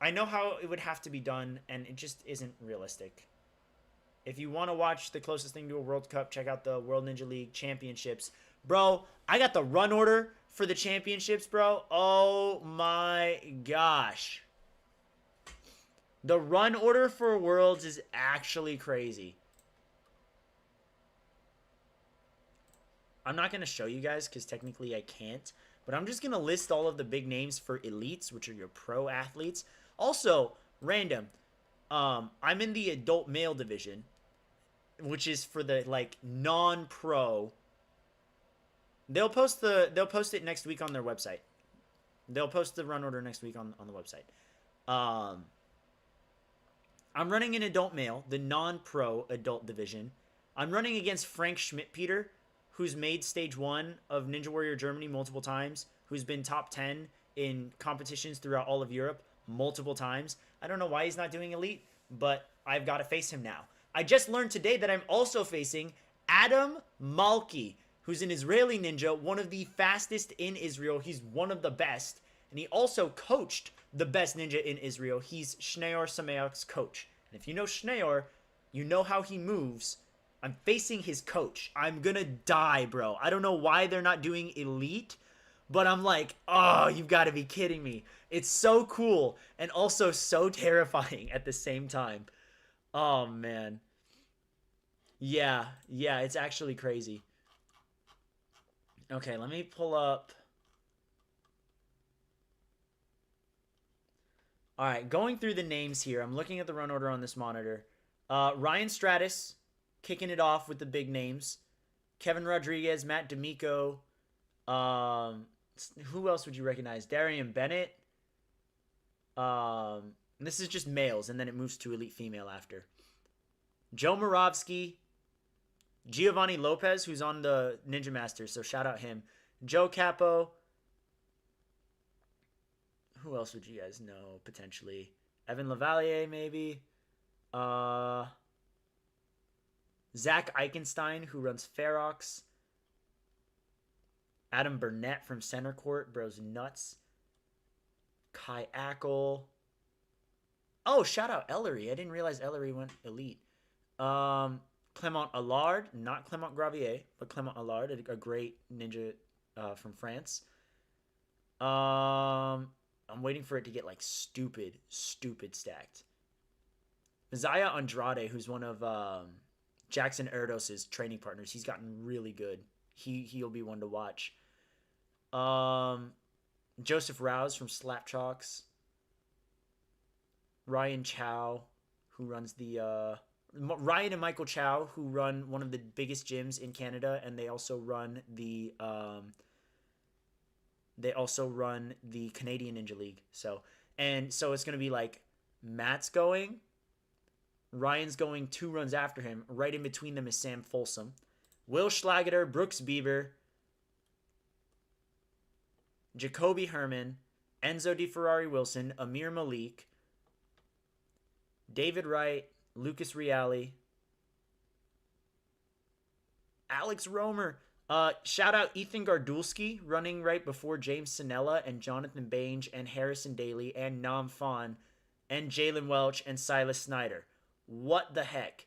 I know how it would have to be done, and it just isn't realistic. If you want to watch the closest thing to a World Cup, check out the World Ninja League Championships. Bro, I got the run order for the championships, bro. Oh my gosh. The run order for Worlds is actually crazy. I'm not going to show you guys because technically I can't, but I'm just going to list all of the big names for elites, which are your pro athletes. Also, random, I'm in the adult male division, which is for the like non-pro. They'll post it next week on their website. They'll post the run order next week on the website. Um, I'm running an adult male, the non-pro adult division. I'm running against Frank Schmidt-Peter, who's made stage 1 of Ninja Warrior Germany multiple times, who's been top 10 in competitions throughout all of Europe multiple times. I don't know why he's not doing elite, but I've got to face him now. I just learned today that I'm also facing Adam Malki, who's an Israeli ninja, one of the fastest in Israel. He's one of the best, and he also coached the best ninja in Israel. He's Shneor Sameach's coach. And if you know Shneor, you know how he moves. I'm facing his coach. I'm gonna die, bro. I don't know why they're not doing elite, but I'm like, oh, you've got to be kidding me. It's so cool and also so terrifying at the same time. Oh, man. Yeah, it's actually crazy. Okay, let me pull up. All right, going through the names here. I'm looking at the run order on this monitor. Ryan Stratus kicking it off with the big names. Kevin Rodriguez, Matt D'Amico. Who else would you recognize? Darian Bennett. This is just males, and then it moves to elite female after. Joe Moravsky. Giovanni Lopez, who's on the Ninja Master, so shout out him. Joe Capo. Who else would you guys know, potentially? Evan Lavalier, maybe. Zach Eichenstein, who runs Ferox. Adam Burnett from Center Court. Bro's nuts. Kai Ackle. Oh, shout out Ellery. I didn't realize Ellery went elite. Clement Allard. Not Clement Gravier, but Clement Allard, a great ninja from France. I'm waiting for it to get like stupid stacked. Zaya Andrade, who's one of Jackson Erdos' training partners. He's gotten really good. He'll be one to watch. Joseph Rouse from Slapchalks. Ryan Chow, who runs the Ryan and Michael Chow, who run one of the biggest gyms in Canada, and they also run the Canadian Ninja League. So it's gonna be like Matt's going, Ryan's going 2 runs after him. Right in between them is Sam Folsom, Will Schlageter, Brooks Bieber, Jacoby Herman, Enzo DeFerrari Wilson, Amir Malik, David Wright, Lucas Reale, Alex Romer. Shout out Ethan Gardulski running right before James Sinella and Jonathan Bange and Harrison Daly and Nam Fan and Jalen Welch and Silas Snyder. What the heck?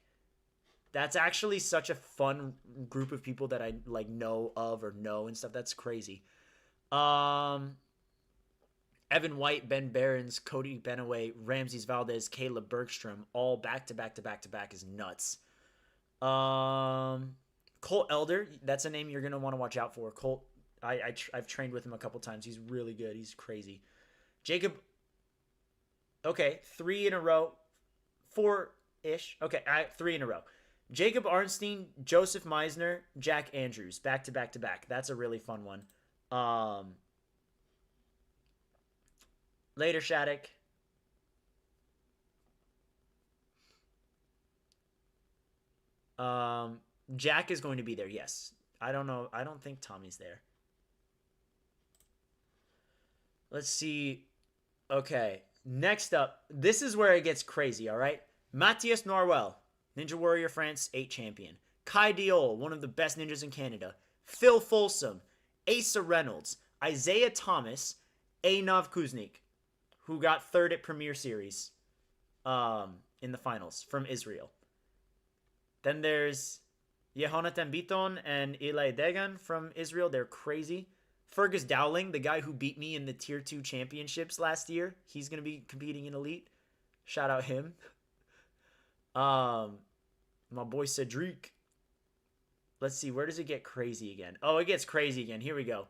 That's actually such a fun group of people that I like know of or know and stuff. That's crazy. Evan White, Ben Behrens, Cody Benaway, Ramses Valdez, Caleb Bergstrom, all back to back is nuts. Colt Elder, that's a name you're gonna want to watch out for. Colt, I've trained with him a couple times. He's really good. He's crazy. Jacob. Okay, 3 in a row, 4-ish. Okay, 3 in a row. Jacob Arnstein, Joseph Meisner, Jack Andrews, back to back. That's a really fun one. Later, Shattuck. Jack is going to be there, yes. I don't know. I don't think Tommy's there. Let's see. Okay, next up. This is where it gets crazy, all right? Matthias Norwell, Ninja Warrior France 8 champion. Kai Diol, one of the best ninjas in Canada. Phil Folsom, Asa Reynolds, Isaiah Thomas, Einav Kuznik, who got 3rd at Premier Series in the finals from Israel. Then there's Yehonatan Biton and Eli Degan from Israel. They're crazy. Fergus Dowling, the guy who beat me in the Tier 2 championships last year. He's going to be competing in Elite. Shout out him. My boy Cedric. Let's see, where does it get crazy again? Oh, it gets crazy again. Here we go.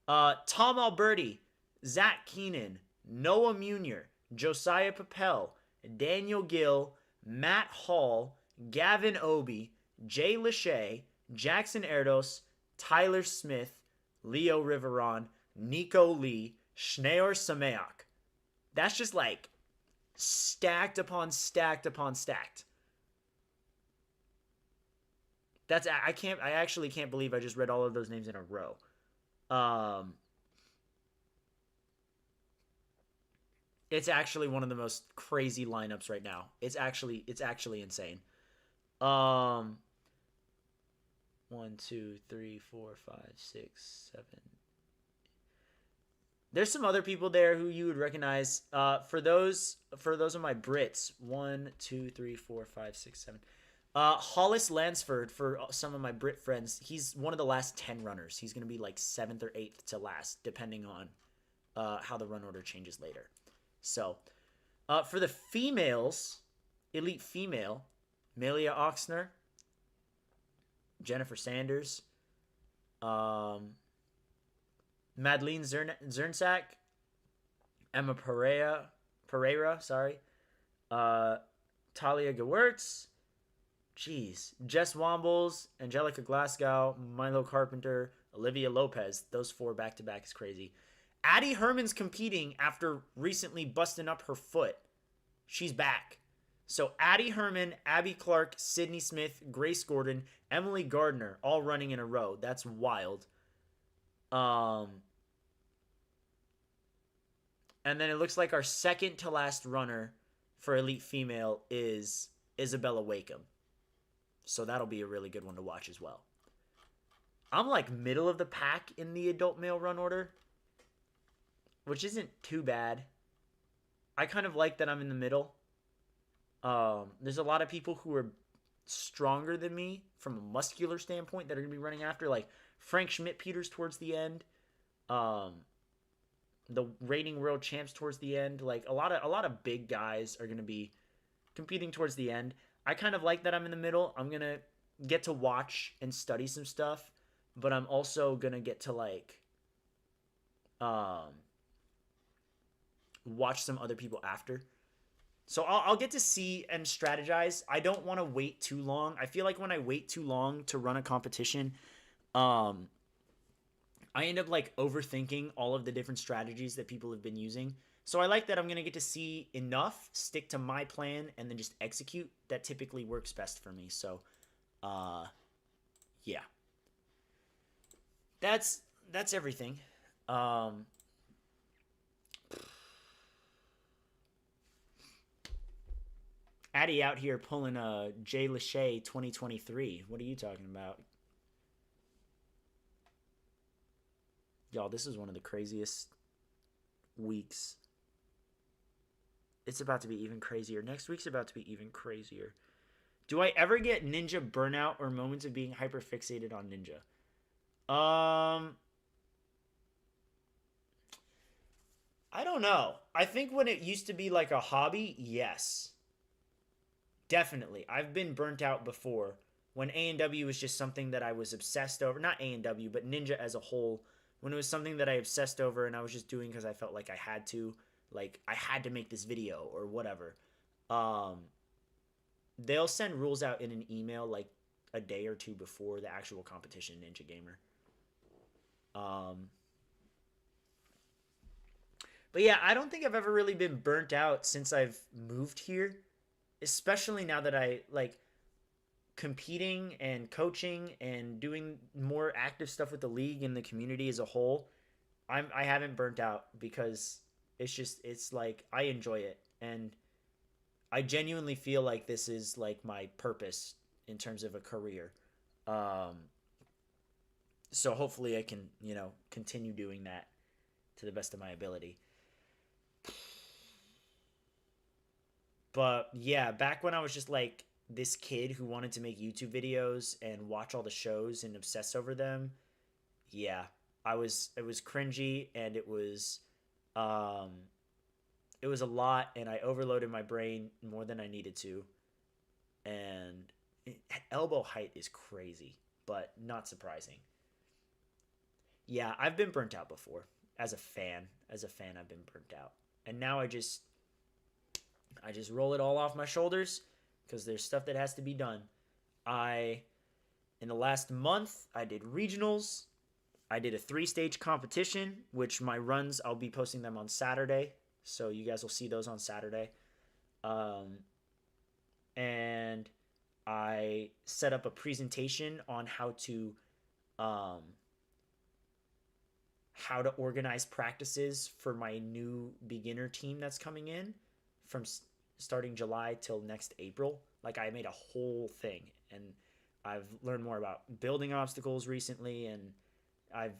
Tom Alberti, Zach Keenan, Noah Munier, Josiah Papel, Daniel Gill, Matt Hall, Gavin Obi, Jay Lachey, Jackson Erdos, Tyler Smith, Leo Riveron, Nico Lee, Schneor Sameak. That's just like stacked upon stacked upon stacked. I actually can't believe I just read all of those names in a row. Um it's actually one of the most crazy lineups right now. It's actually insane. Um 1, 2, 3, 4, 5, 6, 7. There's some other people there who you would recognize. For those of my Brits, 1, 2, 3, 4, 5, 6, 7. Hollis Lansford, for some of my Brit friends, he's one of the last 10 runners. He's going to be like 7th or 8th to last, depending on how the run order changes later. So, for the females, elite female, Melia Oxner, Jennifer Sanders, Madeline Zernsak, Emma Pereira, sorry, Talia Gewurz, Jess Wombles, Angelica Glasgow, Milo Carpenter, Olivia Lopez. Those 4 back-to-back is crazy. Addie Herman's competing after recently busting up her foot. She's back. So Addie Herman, Abby Clark, Sydney Smith, Grace Gordon, Emily Gardner, all running in a row. That's wild. And then it looks like our second to last runner for elite female is Isabella Wakeham. So that'll be a really good one to watch as well. I'm like middle of the pack in the adult male run order, which isn't too bad. I kind of like that I'm in the middle. There's a lot of people who are stronger than me from a muscular standpoint that are going to be running after, like Frank Schmidt-Peters towards the end. The reigning world champs towards the end. Like a lot of big guys are going to be competing towards the end. I kind of like that I'm in the middle. I'm going to get to watch and study some stuff, but I'm also going to get to like watch some other people after. So I'll get to see and strategize. I don't want to wait too long. I feel like when I wait too long to run a competition, I end up like overthinking all of the different strategies that people have been using. So I like that I'm going to get to see enough, stick to my plan, and then just execute. That typically works best for me. So, yeah. That's everything. Addy out here pulling a Jay Lachey 2023. What are you talking about? Y'all, this is one of the craziest weeks. It's about to be even crazier. Next week's about to be even crazier. Do I ever get ninja burnout or moments of being hyperfixated on ninja? I don't know. I think when it used to be like a hobby, yes. Definitely. I've been burnt out before when A&W was just something that I was obsessed over. Not A&W, but ninja as a whole. When it was something that I obsessed over and I was just doing because I felt like I had to. Like, I had to make this video or whatever. They'll send rules out in an email like a day or two before the actual competition, Ninja Gamer. But yeah, I don't think I've ever really been burnt out since I've moved here. Especially now that I, like, competing and coaching and doing more active stuff with the league and the community as a whole. I haven't burnt out because it's like I enjoy it, and I genuinely feel like this is like my purpose in terms of a career. So hopefully I can, continue doing that to the best of my ability. But yeah, back when I was just like this kid who wanted to make YouTube videos and watch all the shows and obsess over them, yeah, it was cringy, and it was a lot, and I overloaded my brain more than I needed to. And elbow height is crazy, but not surprising. Yeah, I've been burnt out before as a fan. As a fan, I've been burnt out, and now I just roll it all off my shoulders because there's stuff that has to be done. I In the last month, I did regionals. I did a 3-stage competition, which my runs, I'll be posting them on Saturday. So you guys will see those on Saturday. And I set up a presentation on how to organize practices for my new beginner team that's coming in from starting July till next April. Like, I made a whole thing, and I've learned more about building obstacles recently, and I've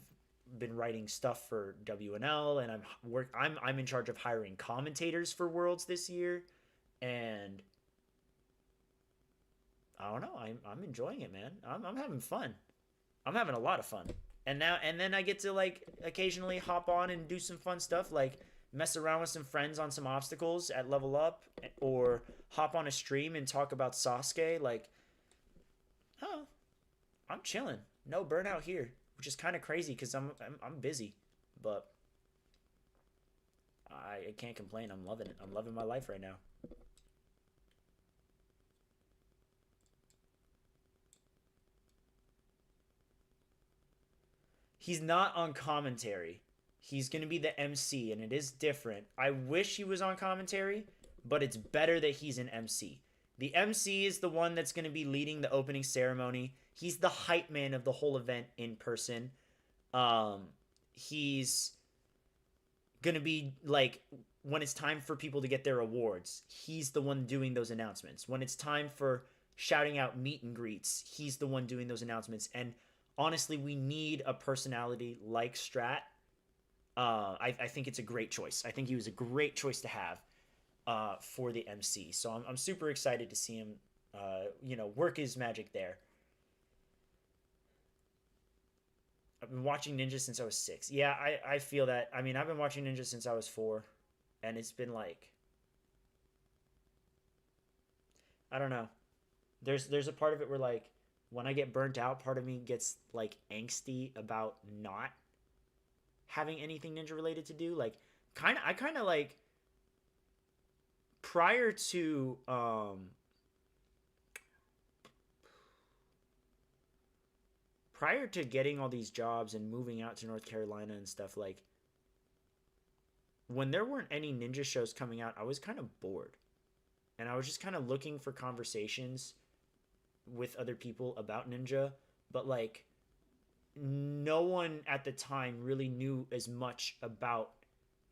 been writing stuff for WNL, and I'm in charge of hiring commentators for Worlds this year, and I don't know, I'm enjoying it, man. I'm having fun. I'm having a lot of fun. And then I get to, like, occasionally hop on and do some fun stuff, like mess around with some friends on some obstacles at Level Up, or hop on a stream and talk about Sasuke. Like, huh, I'm chilling. No burnout here, which is kind of crazy because I'm busy, but I can't complain. I'm loving it. I'm loving my life right now. He's not on commentary. He's going to be the MC, and it is different. I wish he was on commentary, but it's better that he's an MC. The MC is the one that's going to be leading the opening ceremony. He's the hype man of the whole event in person. He's going to be, like, when it's time for people to get their awards, he's the one doing those announcements. When it's time for shouting out meet and greets, he's the one doing those announcements. And honestly, we need a personality like Strat. I think it's a great choice. I think he was a great choice to have for the MC. So I'm super excited to see him, work his magic there. I've been watching Ninja since I was 6. Yeah, I feel that. I mean, I've been watching Ninja since I was 4, and it's been like, I don't know. There's a part of it where, like, when I get burnt out, part of me gets, like, angsty about not having anything ninja related to do. Like, I kind of like, prior to getting all these jobs and moving out to North Carolina and stuff, like, when there weren't any ninja shows coming out, I was kind of bored, and I was just kind of looking for conversations with other people about ninja, but, like, no one at the time really knew as much about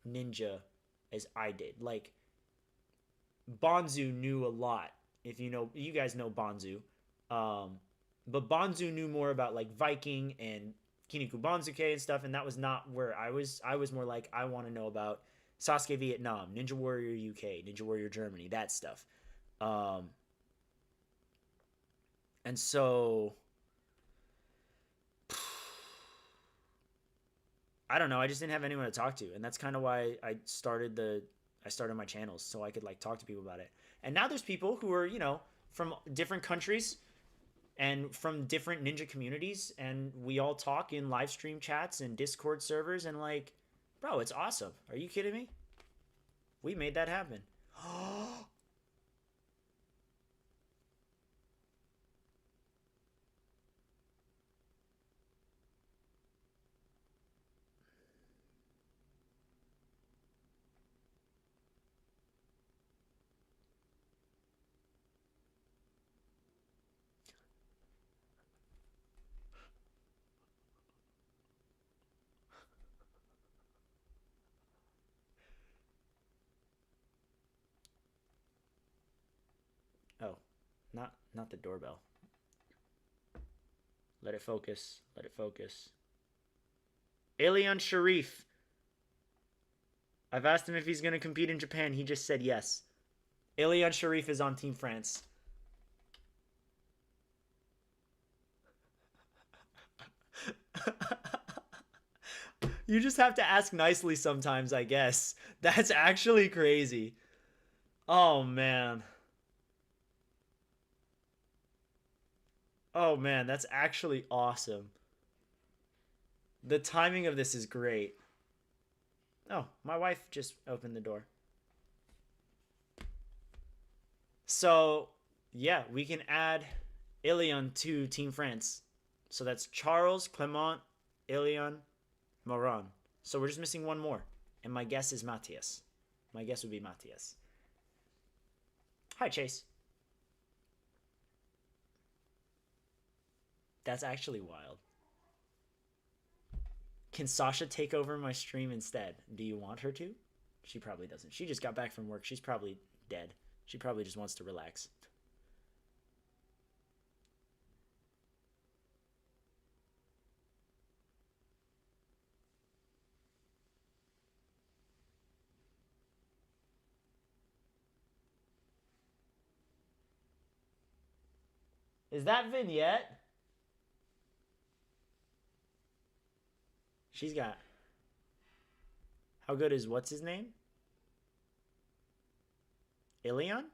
ninja as I did. Like, Bonzu knew a lot. If you guys know Bonzu, but Bonzu knew more about, like, Viking and Kiniku Banzuke and stuff, and that was not where I was. I was more like, I want to know about Sasuke Vietnam, Ninja Warrior UK, Ninja Warrior Germany, that stuff. And so, I don't know. I just didn't have anyone to talk to, and that's kind of why I started my channels, so I could, like, talk to people about it. And now there's people who are, from different countries and from different ninja communities, and we all talk in live stream chats and Discord servers, and, like, bro, it's awesome. Are you kidding me? We made that happen. Oh, not the doorbell. Let it focus. Let it focus. Elian Sharif. I've asked him if he's going to compete in Japan. He just said yes. Elian Sharif is on Team France. You just have to ask nicely sometimes, I guess. That's actually crazy. Oh, man. Oh man, that's actually awesome. The timing of this is great. Oh, my wife just opened the door. So, yeah, we can add Ilion to Team France. So that's Charles, Clement, Ilion, Moran. So we're just missing one more. And my guess is Matthias. My guess would be Matthias. Hi, Chase. That's actually wild. Can Sasha take over my stream instead? Do you want her to? She probably doesn't. She just got back from work. She's probably dead. She probably just wants to relax. Is that Vignette? She's got. How good is what's his name? Ilion?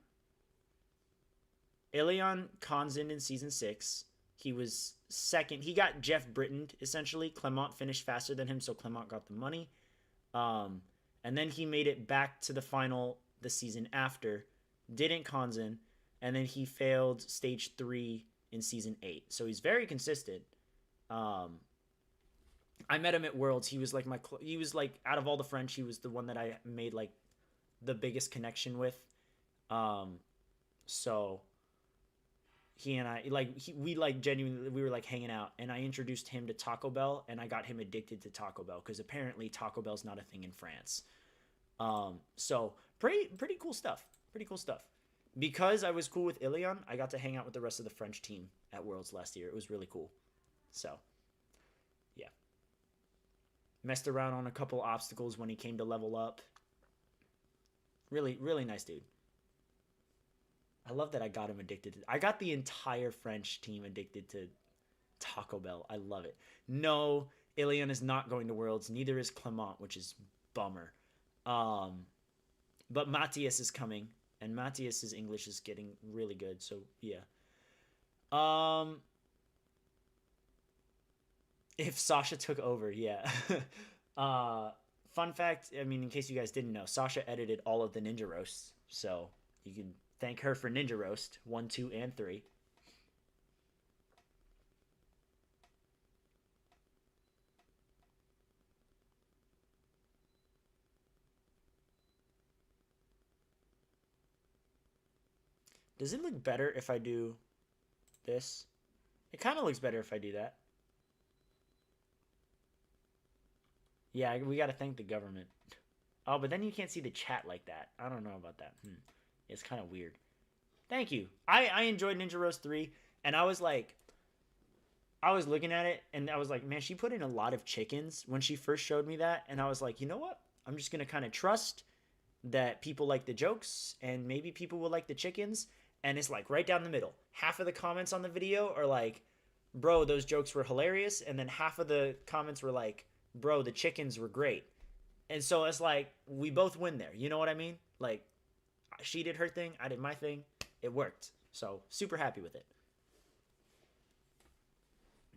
Ilion Konzin in season 6. He was second. He got Jeff Britton essentially. Clement finished faster than him, so Clement got the money. And then he made it back to the final the season after. Didn't Konzin, and then he failed stage 3 in season 8. So he's very consistent. I met him at Worlds. He was like he was like out of all the French, he was the one that I made like the biggest connection with. So he and I we like genuinely we were like hanging out, and I introduced him to Taco Bell, and I got him addicted to Taco Bell because apparently Taco Bell's not a thing in France. So pretty cool stuff. Pretty cool stuff. Because I was cool with Ilion, I got to hang out with the rest of the French team at Worlds last year. It was really cool. So, yeah. Messed around on a couple obstacles when he came to level up. Really, really nice dude. I love that I got him addicted to. I got the entire French team addicted to Taco Bell. I love it. No, Ilion is not going to Worlds. Neither is Clement, which is bummer. But Matthias is coming, and Matthias's English is getting really good. So yeah. If Sasha took over, yeah. Fun fact, I mean, in case you guys didn't know, Sasha edited all of the Ninja Roasts, so you can thank her for Ninja Roast 1, 2, and 3. Does it look better if I do this? It kind of looks better if I do that. Yeah, we got to thank the government. Oh, but then you can't see the chat like that. I don't know about that. It's kind of weird. Thank you. I enjoyed Ninja Roast 3, and I was looking at it, and I was like, man, she put in a lot of chickens when she first showed me that, and I was like, you know what? I'm just going to kind of trust that people like the jokes, and maybe people will like the chickens, and it's like right down the middle. Half of the comments on the video are like, bro, those jokes were hilarious, and then half of the comments were like, bro, the chickens were great. And so it's like we both win there. You know what I mean? Like she did her thing, I did my thing. It worked. So super happy with it.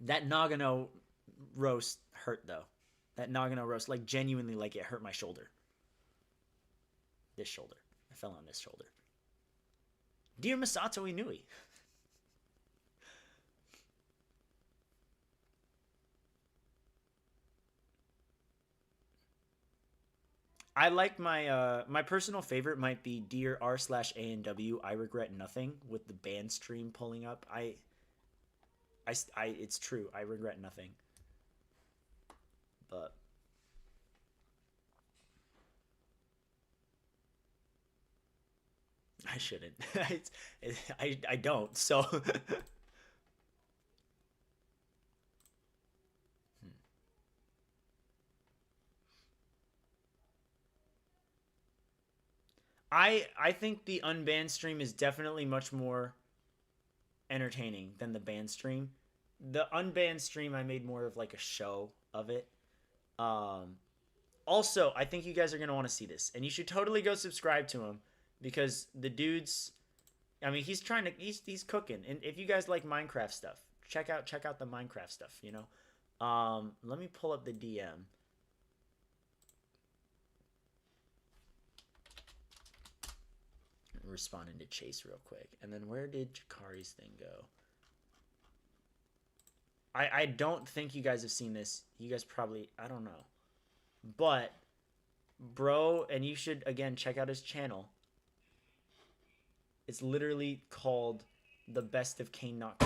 That Nagano roast hurt though. That Nagano roast, like genuinely, like it hurt my shoulder. This shoulder. I fell on this shoulder. Dear Masato Inui. I like my personal favorite might be Dear r/ANW. I regret nothing with the band stream pulling up. It's true. I regret nothing. But I shouldn't. I don't. So I think the unbanned stream is definitely much more entertaining than the banned stream. The unbanned stream I made more of like a show of it. Um Also, I think you guys are going to want to see this, and you should totally go subscribe to him because the dude's I mean, he's trying to he's cooking. And if you guys like Minecraft stuff, check out the Minecraft stuff, you know. Let me pull up the DM. Responding to Chase real quick. And then where did Jakari's thing go? I don't think you guys have seen this. You guys probably, I don't know. But, bro, and you should, again, check out his channel. It's literally called The Best of Kane Knox.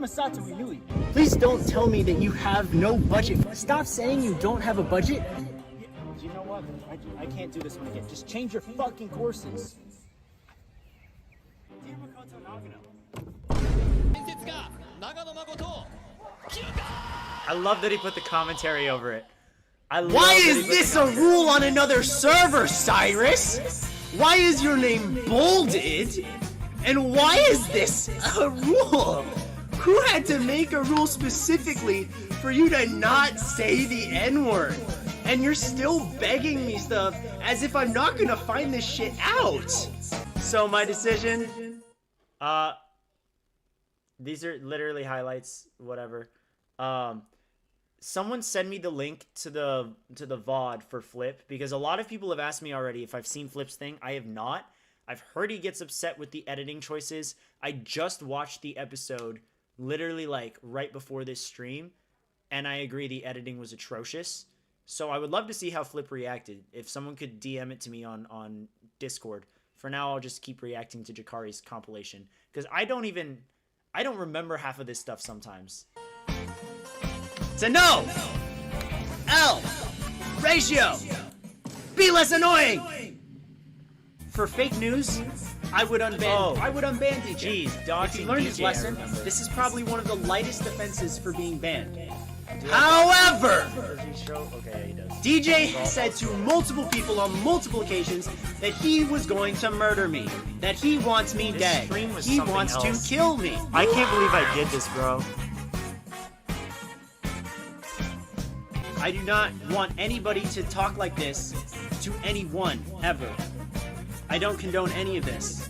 Masato Inui, please don't tell me that you have no budget. Stop saying you don't have a budget. You know what? I can't do this one again. Just change your fucking courses. Dear Makoto Nagano. I love that he put the commentary over it. Why is this a rule on another server, Cyrus? Why is your name bolded? And why is this a rule? Who had to make a rule specifically for you to not say the N-word? And you're still begging me stuff as if I'm not gonna find this shit out. So my decision, these are literally highlights, whatever. Someone send me the link to the VOD for Flip, because a lot of people have asked me already if I've seen Flip's thing. I have not. I've heard he gets upset with the editing choices. I just watched the episode literally like right before this stream, and I agree the editing was atrocious. So I would love to see how Flip reacted. If someone could DM it to me on Discord. For now, I'll just keep reacting to Jakari's compilation, because I don't remember half of this stuff sometimes. So no! L! Ratio! Be less annoying! For fake news, I would unban DJ. Jeez, doxing if he learned DJ, his lesson, I remember. this is probably one of the lightest offenses for being banned. However, Does he show? Okay, he does. DJ said to multiple people on multiple occasions that he was going to murder me, that he wants me dead, stream was he something wants else. to kill me. I can't believe I did this, bro. I do not want anybody to talk like this to anyone, ever. I don't condone any of this.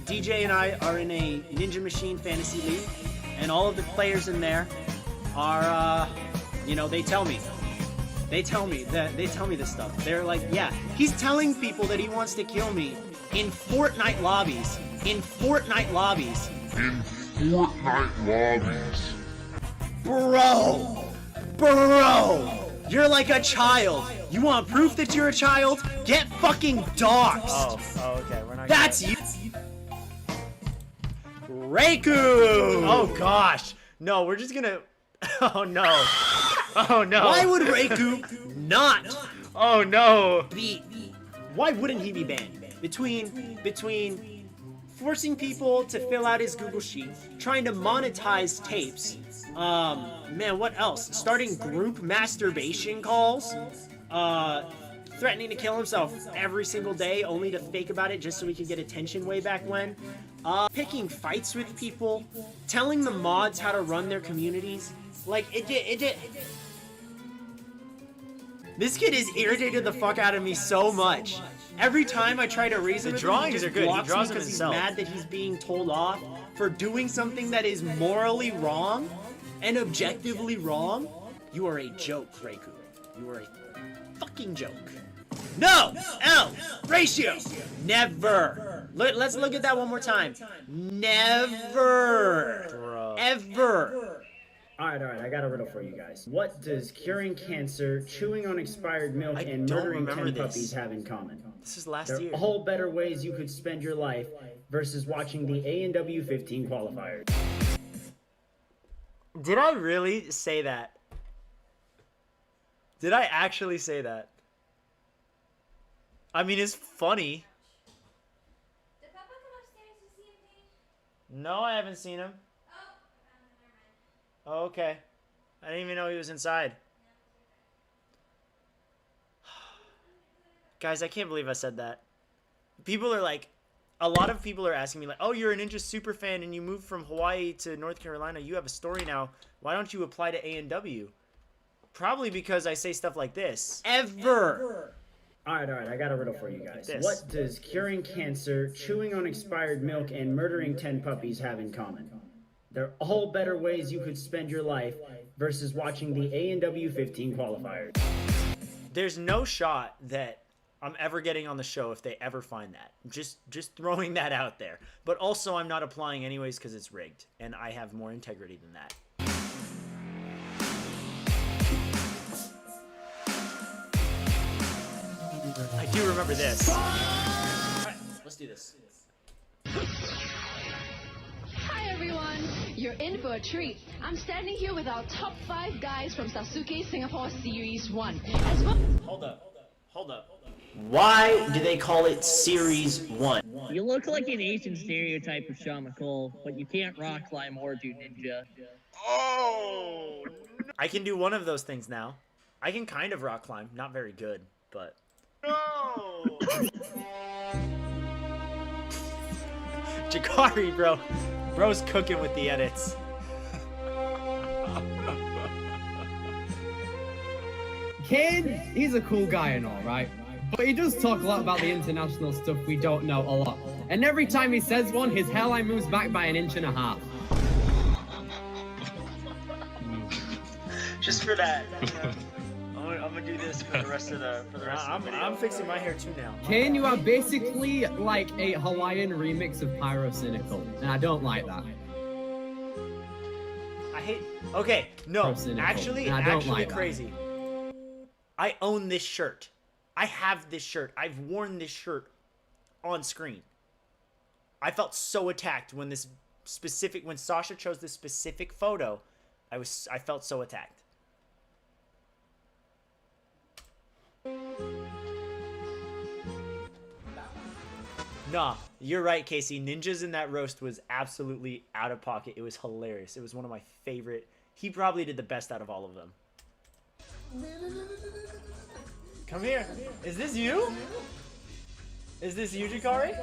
DJ and I are in a Ninja Machine Fantasy League, and all of the players in there are, they tell me this stuff. They're like, yeah, he's telling people that he wants to kill me in Fortnite lobbies. Bro, you're like a child. You want proof that you're a child? Get fucking doxxed. Oh, okay. We're not. That's you. Reiku. Oh gosh. No, we're just gonna. Oh no. Oh no. Why would Reiku not Oh no. be? Why wouldn't he be banned? Between forcing people to fill out his Google Sheet, trying to monetize tapes. Man, what else? Starting group masturbation calls. Threatening to kill himself every single day, only to fake about it just so he could get attention way back when. Picking fights with people, telling the mods how to run their communities. Like, this kid has irritated the fuck out of me so much. Every time I try to reason with him, drawings he just are good. He blocks me draws them because he's himself. mad that he's being told off for doing something that is morally wrong and objectively wrong. You are a joke, Reiku. You are a fucking joke. No! L! Ratio! Never! Let's look at that one more time. Never! Bro. Ever! Alright, I got a riddle for you guys. What does curing cancer, chewing on expired milk, I and don't murdering remember 10 this. puppies have in common? This is last They're year. all better ways you could spend your life versus watching the A&W 15 qualifiers. Did I really say that? Did I actually say that? I mean, it's funny. Did Papa come upstairs to see him, Kane? No, I haven't seen him. Oh, never mind. Oh, okay. I didn't even know he was inside. Guys, I can't believe I said that. People are like, a lot of people are asking me like, oh, you're a Ninja super fan and you moved from Hawaii to North Carolina. You have a story now. Why don't you apply to A&W? Probably because I say stuff like this. Ever. All right, I got a riddle for you guys. This. What does curing cancer, chewing on expired milk, and murdering 10 puppies have in common? They're all better ways you could spend your life versus watching the A&W 15 qualifiers. There's no shot that I'm ever getting on the show if they ever find that. Just throwing that out there. But also, I'm not applying anyways because it's rigged, and I have more integrity than that. I do remember this. All right, let's do this. Hi everyone, you're in for a treat. I'm standing here with our top 5 guys from Sasuke Singapore Series 1. As well. Hold up. Why do they call it Series 1? You look like an Asian stereotype of Shawn McCall, but you can't rock climb or do ninja. Oh! I can do one of those things now. I can kind of rock climb. Not very good, but... No! Jakari, bro. Bro's cooking with the edits. Kane, he's a cool guy and all, right? But he does talk a lot about the international stuff we don't know a lot. And every time he says one, his hairline moves back by 1.5 inches. Just for that. I'm gonna do this for the rest of the of the video. I'm fixing my hair too now. Kane, you are basically like a Hawaiian remix of Pyrocynical, and I don't like that. I hate. Okay, no, Pyrocynical, actually and I don't like that. crazy. I own this shirt. I have this shirt. I've worn this shirt on screen. I felt so attacked when when Sasha chose this specific photo. I felt so attacked. Nah, you're right, Casey. Ninjas in that roast was absolutely out of pocket. It was hilarious. It was one of my favorite. He probably did the best out of all of them. Come here. Is this you? Is this you, Jakari?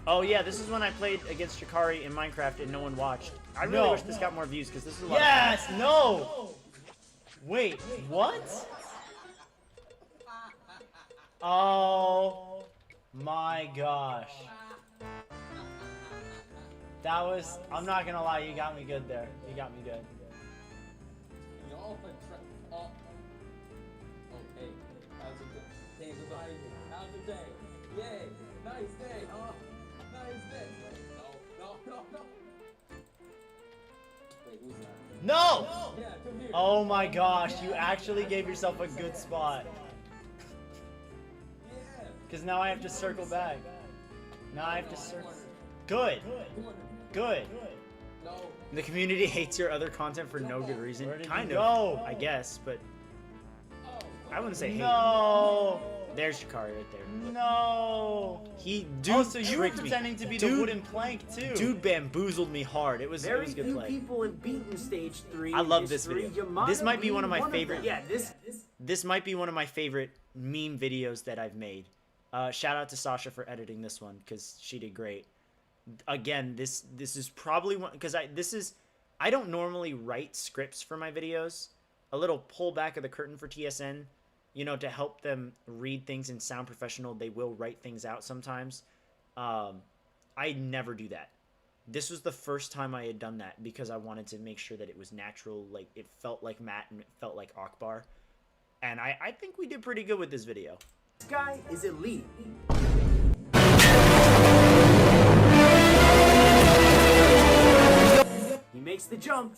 Oh yeah, this is when I played against Jakari in Minecraft and no one watched. I really wish this got more views because this is a lot of fun. Yes, no! Wait, what? Oh my gosh. That was, I'm not gonna lie, you got me good there. You got me good. Hey, how's it day? Hey, everybody, how's the day? Yay, nice day. Nice day. No. Wait, who's that? No! Yeah, come here. Oh my gosh, you actually gave yourself a good spot. Yeah. Because now I have to circle back. Now I have to circle. Good. Good. No. The community hates your other content for no good reason. Kind of, I guess, but I wouldn't say hate. No. There's Jakari right there. No. So you were pretending to be the wooden plank too. Dude bamboozled me hard. It was a good play. People have beaten stage 3. I love this video. This might be one of my favorite. Yeah, This might be one of my favorite meme videos that I've made. Shout out to Sasha for editing this one because she did great. Again, this is probably one because I don't normally write scripts for my videos. A little pull back of the curtain for TSN, to help them read things and sound professional. They will write things out sometimes. I never do that. This was the first time I had done that because I wanted to make sure that it was natural, like it felt like Matt and it felt like Akbar. And I think we did pretty good with this video. This guy is elite. He makes the jump.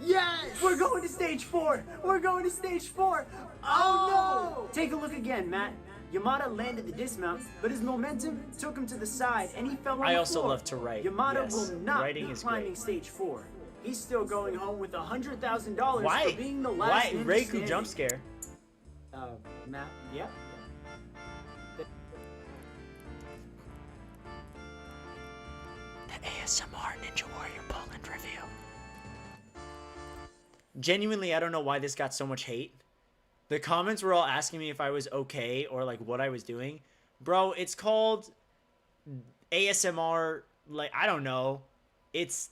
Yes! We're going to stage 4! We're going to stage 4! Oh no! Take a look again, Matt. Yamada landed the dismount, but his momentum took him to the side and he fell on the floor. I also love to write. Yamada Yes. will not Writing be is climbing great. stage 4. He's still going home with $100,000 Why? for being the last ninja Reiku standing. jump scare. Matt, yeah? The ASMR Ninja Warrior Poland review. Genuinely, I don't know why this got so much hate. The comments were all asking me if I was okay or like what I was doing. Bro, it's called ASMR. Like, I don't know. It's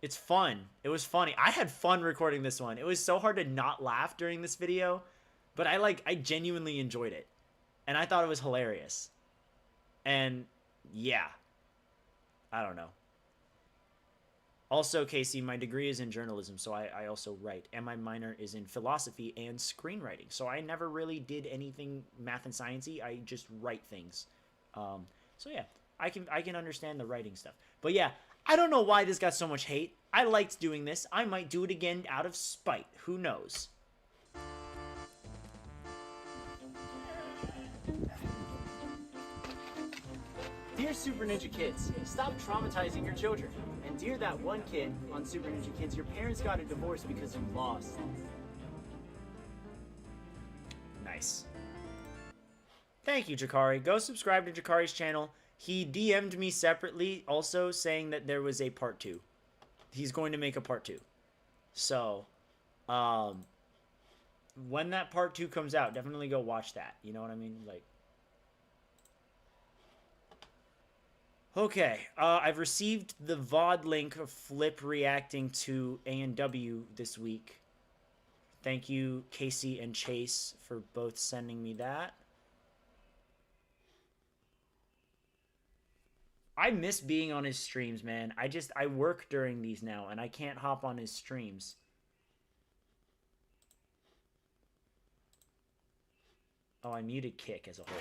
fun. It was funny. I had fun recording this one. It was so hard to not laugh during this video, but I genuinely enjoyed it. And I thought it was hilarious. And yeah. I don't know. Also, Casey, my degree is in journalism, so I also write. And my minor is in philosophy and screenwriting. So I never really did anything math and sciencey. I just write things. So yeah, I can understand the writing stuff. But yeah, I don't know why this got so much hate. I liked doing this. I might do it again out of spite. Who knows? Dear Super Ninja Kids, stop traumatizing your children. And dear that one kid on Super Ninja Kids, your parents got a divorce because you lost. Nice. Thank you, Jakari. Go subscribe to Jakari's channel. He DM'd me separately also saying that there was a part 2. He's going to make a part 2. So, when that part 2 comes out, definitely go watch that. You know what I mean? Like, okay, I've received the VOD link of Flip reacting to A&W this week. Thank you, Casey and Chase, for both sending me that. I miss being on his streams, man. I work during these now, and I can't hop on his streams. Oh, I muted Kick as a whole.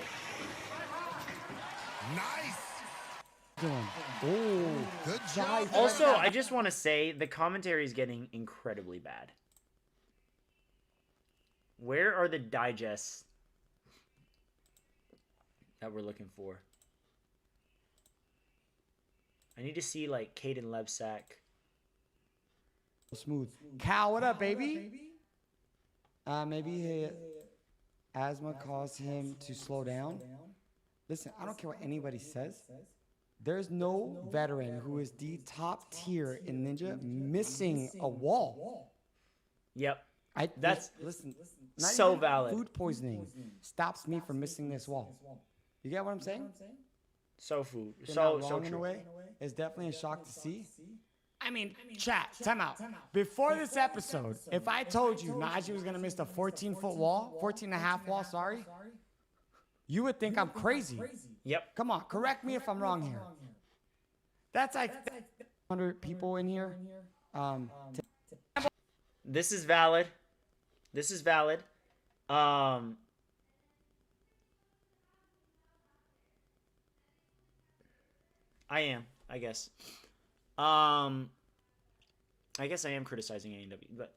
Nice! Oh, good job. Also, I just want to say the commentary is getting incredibly bad. Where are the digests that we're looking for? I need to see, like, Caden Lebsack. Smooth. Cal, what up, baby? Maybe asthma caused him to slow down. Listen, I don't care what anybody says. There's no veteran who is the top tier in Ninja missing a wall. Yep. Listen. Not so even valid. Food poisoning stops me from missing this wall. You get what I'm saying? So food. You're So not so wrong in a true. way. It's definitely a shock to see. I mean, chat, time out. Before this episode, if I told you Najee was going to miss the 14-foot wall, 14 and a half wall, sorry, you would think I'm crazy. Yep. Come on, correct me if I'm wrong here. That's like 100 people in here. This is valid. This is valid. I am, I guess. I guess I am criticizing A&W, but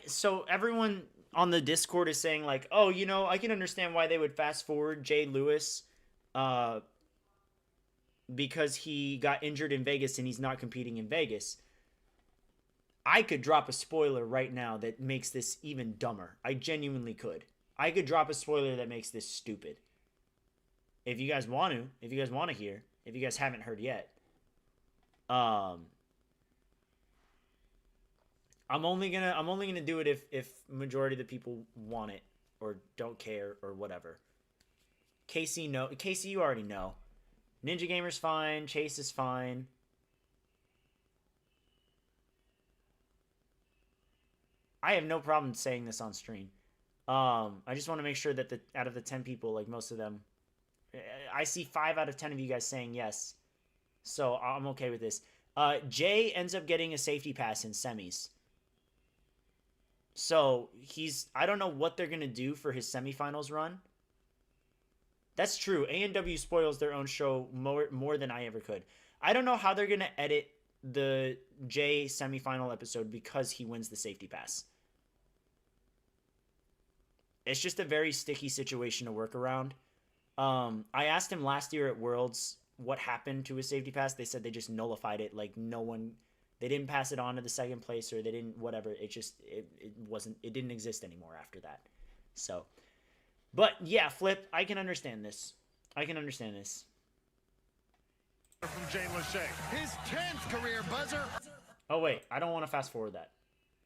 so everyone on the Discord is saying like, oh, you know, I can understand why they would fast forward Jay Lewis, because he got injured in Vegas and he's not competing in Vegas. I could drop a spoiler right now that makes this even dumber. I genuinely could. I could drop a spoiler that makes this stupid. If you guys want to hear, if you guys haven't heard yet. I'm only gonna do it if majority of the people want it or don't care or whatever. Casey, you already know. Ninja Gamer's fine. Chase is fine. I have no problem saying this on stream. I just want to make sure that out of the 10 people, like most of them, I see 5 out of 10 of you guys saying yes. So I'm okay with this. Jay ends up getting a safety pass in semis. So I don't know what they're going to do for his semifinals run. That's true. A&W spoils their own show more than I ever could. I don't know how they're going to edit the Jay semifinal episode because he wins the safety pass. It's just a very sticky situation to work around. I asked him last year at Worlds what happened to his safety pass. They said they just nullified it. Like they didn't pass it on to the second place or they didn't, whatever. It didn't exist anymore after that. So, but yeah, Flip, I can understand this. From Jay Lachey. His 10th career buzzer. Oh wait, I don't want to fast forward that.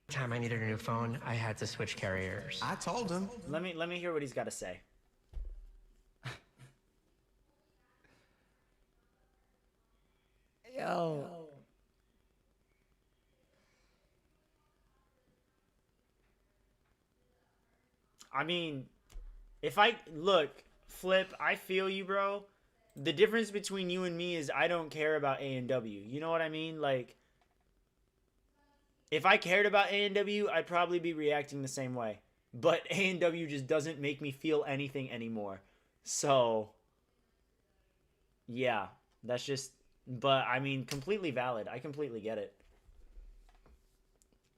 Time I needed a new phone, I had to switch carriers. I told him. Let me hear what he's got to say. Yo. I mean, if I look, Flip, I feel you, bro. The difference between you and me is I don't care about A&W. You know what I mean? Like, if I cared about A&W, I'd probably be reacting the same way. But A&W just doesn't make me feel anything anymore. So, yeah, that's just, but I mean, completely valid. I completely get it.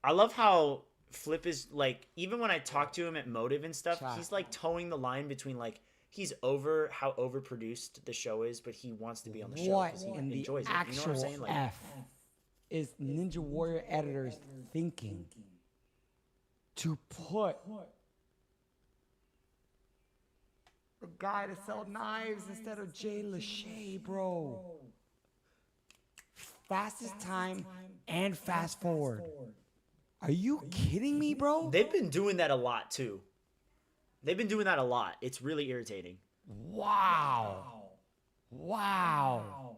I love how Flip is like, even when I talk to him at Motive and stuff, he's like towing the line between like, he's over how overproduced the show is, but he wants to be on the show What because he in the enjoys it. You know what actual I'm saying? Like, F is Ninja Warrior editors thinking to put the guy to sell knives instead of Jay Lachey, bro? Fastest time and fast forward. Are you kidding me, bro? they've been doing that a lot too. They've been doing that a lot. It's really irritating. Wow. Wow.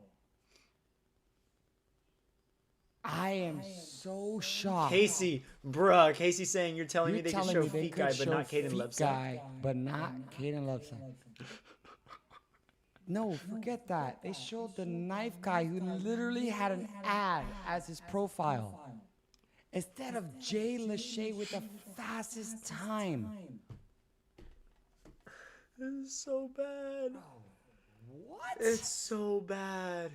I am so shocked. Casey, bruh, Casey's saying you're telling me You're they could telling show me they Feet could Guy, but show not Caden Feet Levson. Guy, but not Caden Levson. No, forget that. They showed the knife guy who literally had an ad as his profile. Instead of Jay Lachey with the fastest time. It's so bad. What? It's so bad.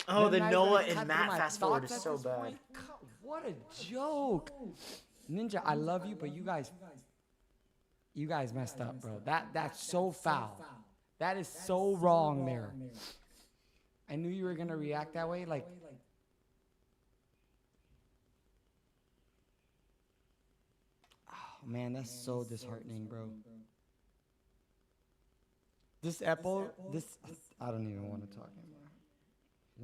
Oh, Then the I Noah really and cut Matt through my fast forward is thoughts at so this bad. point. What a joke. Ninja, I love you, but you guys messed up, bro. That's so foul. That is so wrong there. I knew you were gonna react that way. Like, oh man, that's so disheartening, bro. I don't even want to talk anymore.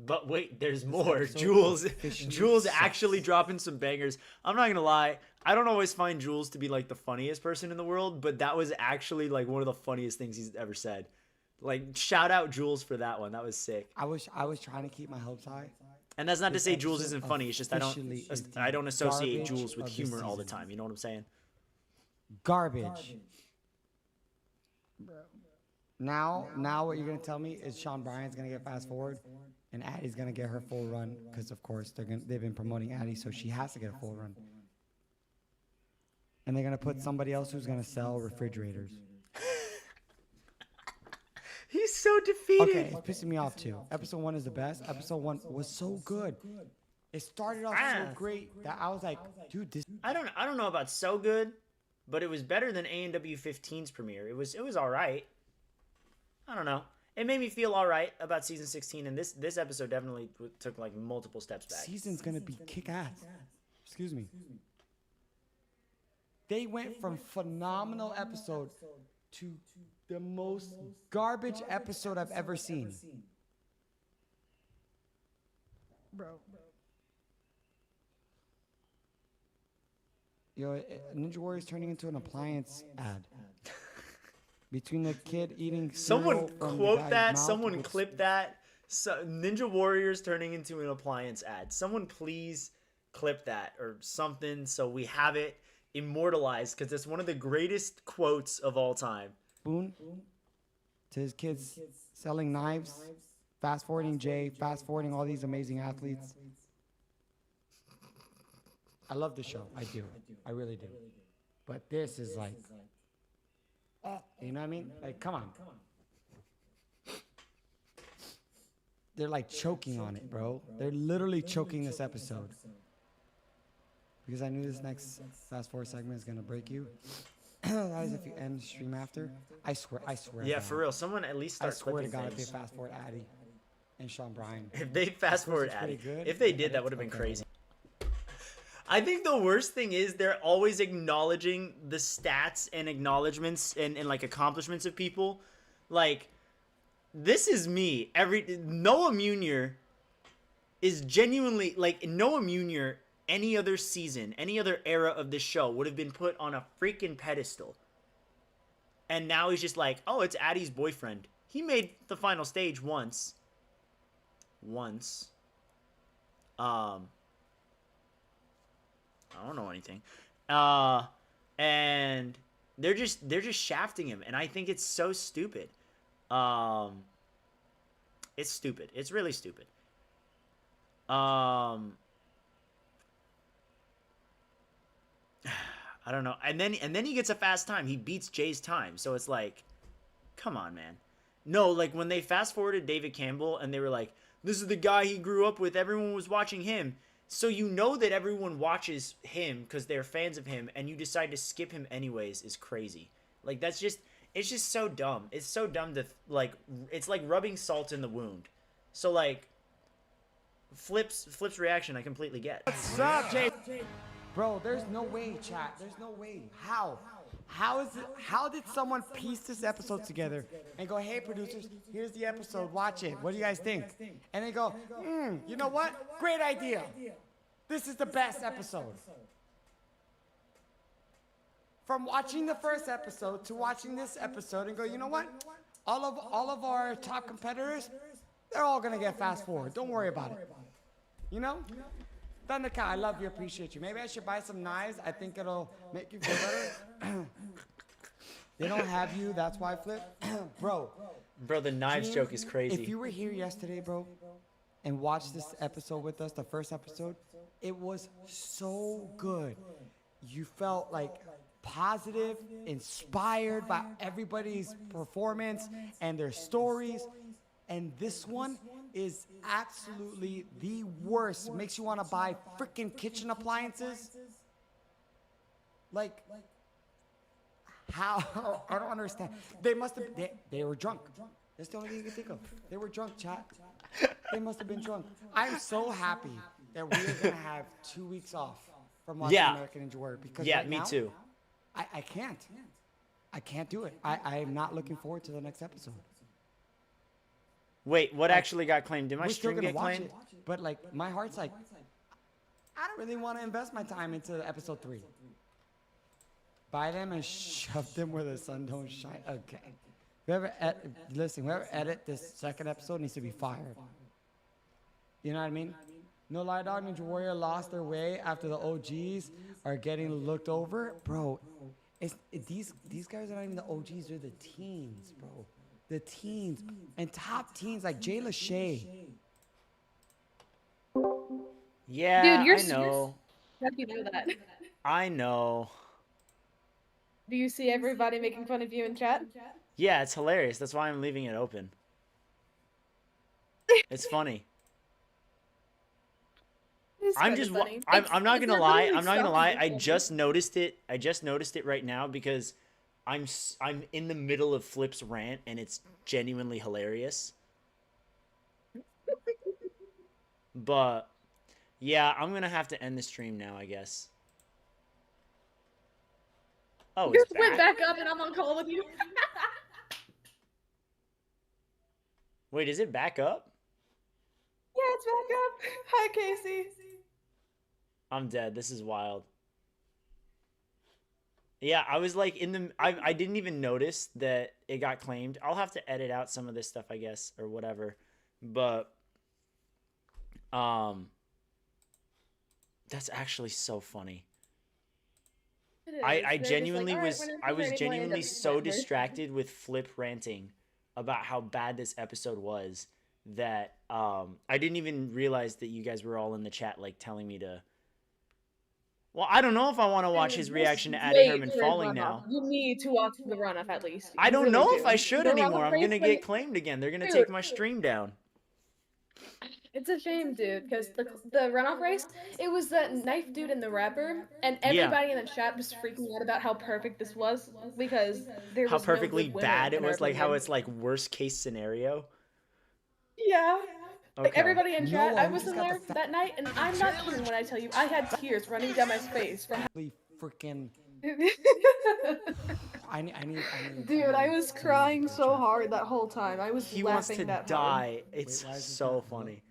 But wait, there's more. episode Jules, officially Jules sucks. actually dropping some bangers. I'm not gonna lie. I don't always find Jules to be like the funniest person in the world, but that was actually like one of the funniest things he's ever said. Like, shout out Jules for that one. That was sick. I was trying to keep my hopes high. And that's not to This say Jules episode isn't funny. It's just officially is the I don't associate garbage Jules with of the humor all the season. time. You know what I'm saying? Garbage. Now what you're gonna tell me is Sean Bryan's gonna get fast forward, and Addie's gonna get her full run because of course they've been promoting Addie, so she has to get a full run. And they're gonna put somebody else who's gonna sell refrigerators. He's so defeated. Okay, it's pissing me off too. Episode 1 is the best. Episode 1 was so good. It started off so great that I was like, dude, this. I don't know about so good, but it was better than A&W 15's premiere. It was all right. I don't know. It made me feel all right about season 16, and this episode definitely took like multiple steps back. Season's gonna be kick ass. Excuse me. They went from phenomenal episode to the most garbage episode I've ever seen. Bro. Yo, Ninja Warrior's turning into an appliance ad. Between the kid eating Someone cereal from the quote guy's that. mouth Someone with clip that. So, Ninja Warriors turning into an appliance ad. Someone please clip that or something so we have it immortalized because it's one of the greatest quotes of all time. spoon to his kids selling knives, fast forwarding Jay, fast forwarding all these amazing athletes. I love the show. I do. I really do. But this is like, you know what I mean? Like, come on. They're like choking on it, bro. They're literally choking this episode. Because I knew this next fast forward segment is gonna break you. That is if you end the stream after. I swear. Yeah, God. for real. Someone at least I start swear to clipping God, if they things. fast forward Addy and Sean Bryan. If they fast forward it's Addy, pretty good. if they did, that would have been crazy. I think the worst thing is they're always acknowledging the stats and acknowledgments and like accomplishments of people. Like, this is me. Noah Munier is genuinely like Noah Munier. Any other season, any other era of this show would have been put on a freaking pedestal. And now he's just like, oh, it's Addie's boyfriend. He made the final stage once. I don't know anything. And they're just shafting him, and I think it's so stupid. It's stupid. It's really stupid. I don't know. And then he gets a fast time. He beats Jay's time. So it's like, come on, man. No, like when they fast forwarded David Campbell and they were like, this is the guy he grew up with. Everyone was watching him. So you know that everyone watches him because they're fans of him, and you decide to skip him anyways is crazy. Like it's just so dumb. It's so dumb to like. It's like rubbing salt in the wound. So like, Flip's reaction I completely get. What's up, Jay? Bro, there's no way, chat. There's no way. How? How did someone piece this episode together and go, hey, producers, here's the episode. Watch it. What do you guys think? And they go, you know what? Great idea. This is the best episode. From watching the first episode to watching this episode and go, you know what? All of our top competitors, they're all going to get fast forward. Don't worry about it. You know? Thundercat, I love you, appreciate you. Maybe I should buy some knives. I think it'll make you feel better. They don't have you, that's why, Flip. Bro, the knives joke is crazy. If you were here yesterday, bro, and watched this episode with us, the first episode, it was so good. You felt like positive, inspired by everybody's performance and their stories. And this one is absolutely the worst. Makes you want to buy freaking kitchen appliances. Like, how? I don't understand. They must have, they were drunk. That's the only thing you can think of. They were drunk, chat. They must have been drunk. I'm so happy that we're going to have 2 weeks off from watching American Ninja Warrior. Because me too. I can't. I can't do it. I am not looking forward to the next episode. Wait, what actually got claimed? Did my We're still stream gonna get watch claimed? it, but like my heart's like, I don't really want to invest my time into episode 3. Buy them and shove them where the sun don't shine. Okay. Whoever edit this second episode needs to be fired. You know what I mean? No lie, dog. Ninja Warrior lost their way after the OGs are getting looked over, bro. These guys are not even the OGs; they're the teens, bro. The teens and top teens like Jay Lachey. Yeah, dude, you're I know. How do you know that? I know. Do you see everybody making fun of you in chat? Yeah, it's hilarious. That's why I'm leaving it open. It's funny. I'm just. I'm not gonna lie. I'm not gonna lie. I just noticed it. I just noticed it right now because I'm in the middle of Flip's rant and it's genuinely hilarious. But yeah, I'm gonna have to end the stream now, I guess. Oh, you it's went back? back up and I'm on call with you. Wait, is it back up? Yeah, it's back up. Hi, Casey. I'm dead. This is wild. Yeah, I was like I didn't even notice that it got claimed. I'll have to edit out some of this stuff, I guess, or whatever. But that's actually so funny. I genuinely was genuinely so distracted with Flip ranting about how bad this episode was that I didn't even realize that you guys were all in the chat like telling me to. Well, I don't know if I want to watch his reaction to Addie Herman falling now. You need to watch the run-up at least. I don't know if I should anymore. I'm gonna get claimed again. They're gonna take my stream down. It's a shame, dude, because the runoff race, it was that knife dude and the rapper, and everybody in the chat was freaking out about how perfect this was because there was how perfectly no good winner bad it in was, our like how opinion. it's like worst case scenario. Yeah. Like Okay. everybody in chat, No, I we was just in got there the that night, and I'm not kidding when I tell you, I had tears running down my face from. Freaking. I need. Dude, I was crying so hard that whole time. I was He laughing wants to that hard. die. It's Wait, why is this so not funny.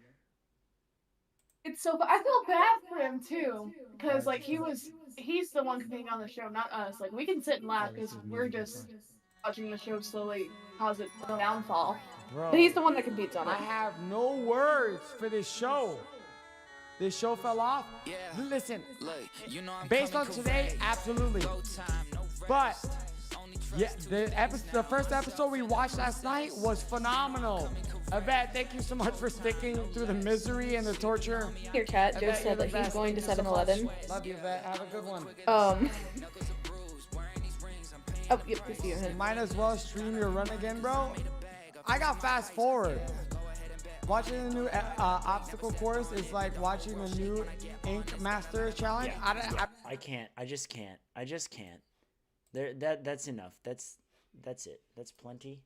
It's so. I feel bad for him too, because like he's the one competing on the show, not us. Like we can sit and laugh because we're just watching the show slowly cause its downfall. Bro, But he's the one that competes on I it. have no words for this show. This show fell off. Listen, based on today, absolutely. But yeah, the first episode we watched last night was phenomenal. Yvette, thank you so much for sticking through the misery and the torture. Your chat Yvette, just you're said the that he's best. going to Thank you so 7-Eleven. much. Love you, Yvette. Have a good one. Oh, yep, I see him. Might as well stream your run again, bro. I got fast forward. Watching the new obstacle course is like watching the new Ink Master challenge. I can't. I just can't. I just can't. That's enough. That's it. That's plenty.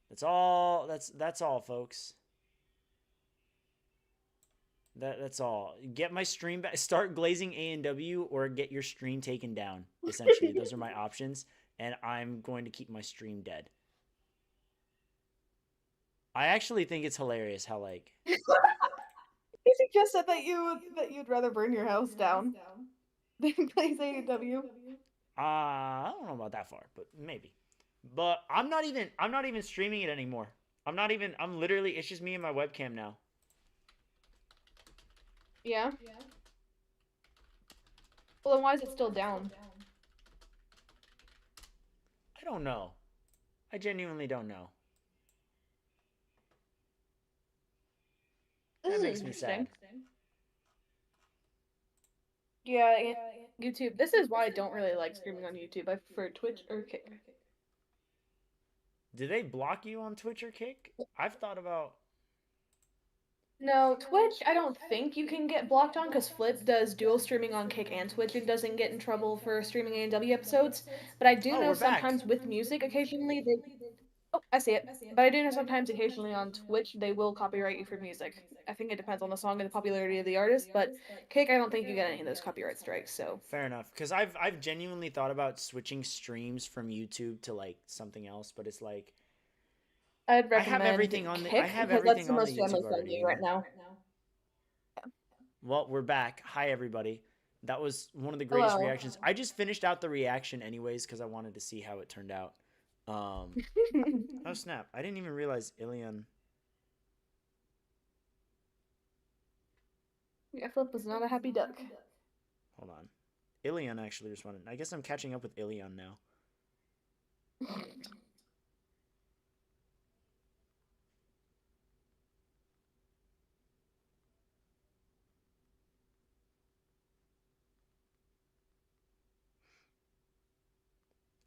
That's all. That's all, folks. That's all. Get my stream back. Start glazing A&W or get your stream taken down. Essentially, those are my options, and I'm going to keep my stream dead. I actually think it's hilarious how like He suggested that you'd rather burn your house down than play AEW. I don't know about that far, but maybe. But I'm not even streaming it anymore. I'm literally, it's just me and my webcam now. Yeah. Well, then why is it still down? I don't know. I genuinely don't know. That makes me sad. Yeah, YouTube. This is why I don't really like streaming on YouTube. I prefer Twitch or Kick. Do they block you on Twitch or Kick? I've thought about... No, Twitch, I don't think you can get blocked on because Flip does dual streaming on Kick and Twitch and doesn't get in trouble for streaming A&W episodes. But I do know sometimes with music, occasionally they... Oh, I see it. But I do know sometimes occasionally on Twitch they will copyright you for music. I think it depends on the song and the popularity of the artist, but Kick, I don't think you get any of those copyright strikes, so... Fair enough, because I've genuinely thought about switching streams from YouTube to, like, something else, but it's like... I'd recommend I have everything on the, Kick, I have because that's everything the on the most family YouTube already. friendly right now. Well, we're back. Hi, everybody. That was one of the greatest Hello. reactions. I just finished out the reaction anyways because I wanted to see how it turned out. Oh, snap. I didn't even realize Ilion... Yeah, Flip was not a happy duck. Hold on. Ilion actually responded. I guess I'm catching up with Ilion now.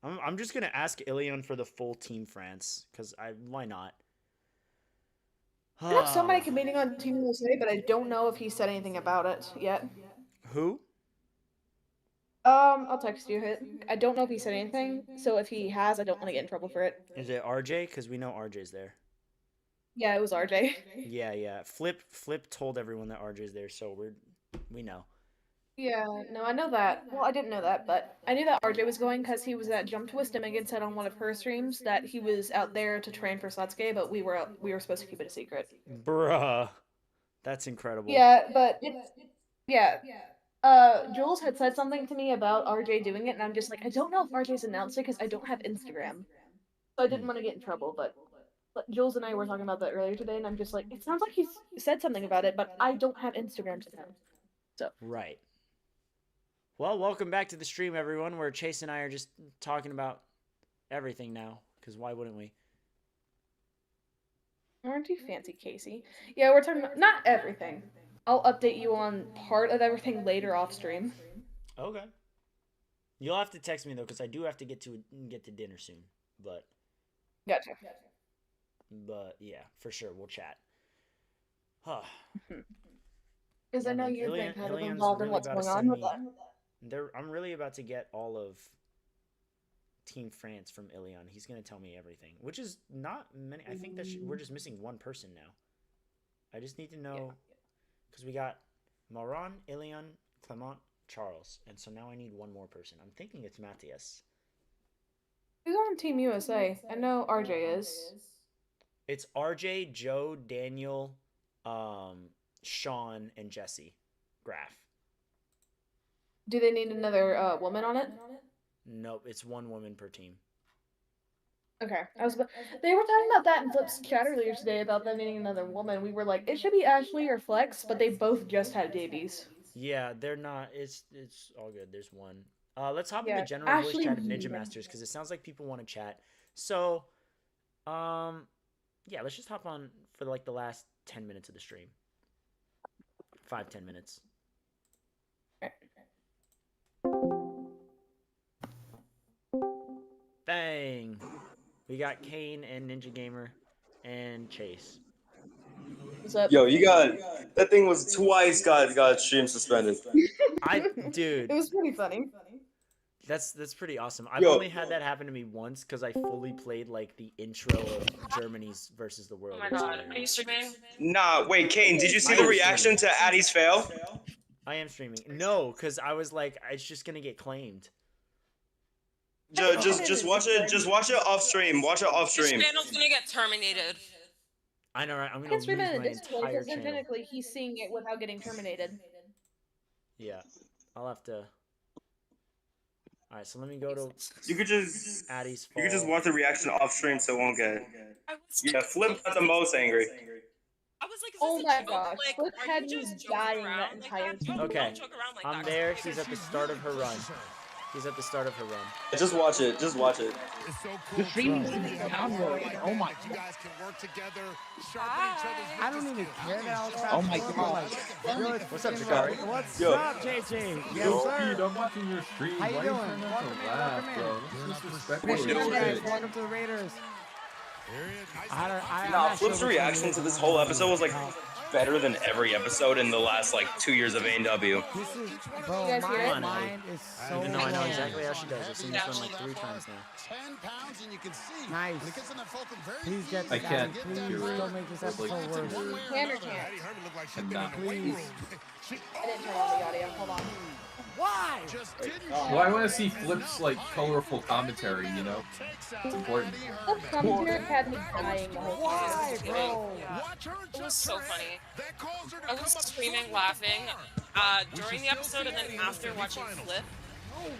I'm just gonna ask Ilion for the full Team France because why not? I have somebody competing on Team USA, but I don't know if he said anything about it yet. Who? I'll text you it. I don't know if he said anything, so if he has, I don't want to get in trouble for it. Is it RJ? Because we know RJ's there. Yeah, it was RJ. Yeah. Flip told everyone that RJ's there, so we know. Yeah, no, I know that. Well, I didn't know that, but I knew that RJ was going because he was at Jump Twist, and Megan said on one of her streams that he was out there to train for Sasuke, but we were supposed to keep it a secret. Bruh. That's incredible. Yeah, but yeah. Jules had said something to me about RJ doing it, and I'm just like, I don't know if RJ's announced it because I don't have Instagram. So I didn't want to get in trouble, but Jules and I were talking about that earlier today, and I'm just like, it sounds like he's said something about it, but I don't have Instagram to know. So. Right. Well, welcome back to the stream, everyone, where Chase and I are just talking about everything now, because why wouldn't we? Aren't you fancy, Casey? Yeah, we're talking about not everything. I'll update you on part of everything later off stream. Okay. You'll have to text me though, because I do have to get to dinner soon. But. Gotcha. But yeah, for sure, we'll chat. Huh. Because I know you've been kind of involved in what's going on with that. I'm really about to get all of Team France from Ilion. He's going to tell me everything, which is not many. I think that we're just missing one person now. I just need to know, because we got Maron, Ilion, Clement, Charles, and so now I need one more person. I'm thinking it's Matthias. Who's on Team USA? I know RJ is. It's RJ, Joe, Daniel, Sean and Jesse graph. Do they need another woman on it? Nope, it's one woman per team. Okay, they were talking about that in Flip's chat earlier today about them needing another woman. We were like, it should be Ashley or Flex, but they both just had babies. Yeah, they're not. It's all good. There's one. Let's hop in Yeah, the general Ashley voice chat of and Ninja Steven. Masters because it sounds like people want to chat. So, yeah, let's just hop on for like the last 10 minutes of the stream. 5-10 minutes. Bang! We got Kane and Ninja Gamer and Chase. What's up? Yo, you got that thing was twice got stream suspended. Dude, It was pretty funny. that's pretty awesome. I've Yo. only had that happen to me once because I fully played like the intro of Germany's versus the world. Oh my god, are you streaming? Nah, wait, Kane, did you see the reaction to Addie's fail? I am streaming. No, because I was like, it's just gonna get claimed. Just watch it. Just watch it off stream. Watch it off Your stream. channel's gonna get terminated. I know, right? I'm I gonna can lose stream it my in Discord entire because then channel. technically he's seeing it without getting terminated. Yeah, I'll have to. All right, so let me go to You could just Addie's. you could just Fall. watch the reaction off stream, so it won't get. I was Yeah, Flip got the most angry. I was like, is Oh this a my joke? gosh, Like, Flip are had you me just joking dying around that like entire that? time. Okay, Don't joke around like I'm that. there. She's at the start of her run. She's at the start of her run. Just watch it. Just watch it. It's so cool. The stream is download. Oh my You guys can work together, I don't even care that I was Oh my fast God. forward, like, What's up, Jakari? What's Yo. up, JJ? Yes, Yo, sir. Pete, I'm watching your stream. How you Why doing? you trying not Welcome to in, laugh, welcome in. bro? This is disrespectful. Appreciate as you guys. shit. Welcome to the Raiders. Nah, Flip's reaction to this whole episode was like better than every episode in the last like 2 years of A&W. This is, bro, You guys hear my it? mind is so Even though I know blank. exactly how she does. I've seen this one like 3 times now. 10 pounds and you can see. Nice. When it gets in the fulcrum very Please get I this can't out. Please hear it. don't make this It's like- episode worse. one way or Can or another. can't? Addie Herman looked like she'd I'm been in not. the weight Please. room. She I didn't turn on the audio. Hold on. Why? just Like, didn't well, I want to see Flip's like colorful commentary. You know, it's important. Flip's commentary had me dying the whole Why, time. bro? Watch her It was so funny. That caused her to I was come up screaming, so laughing far. during the episode and then after watching Flip.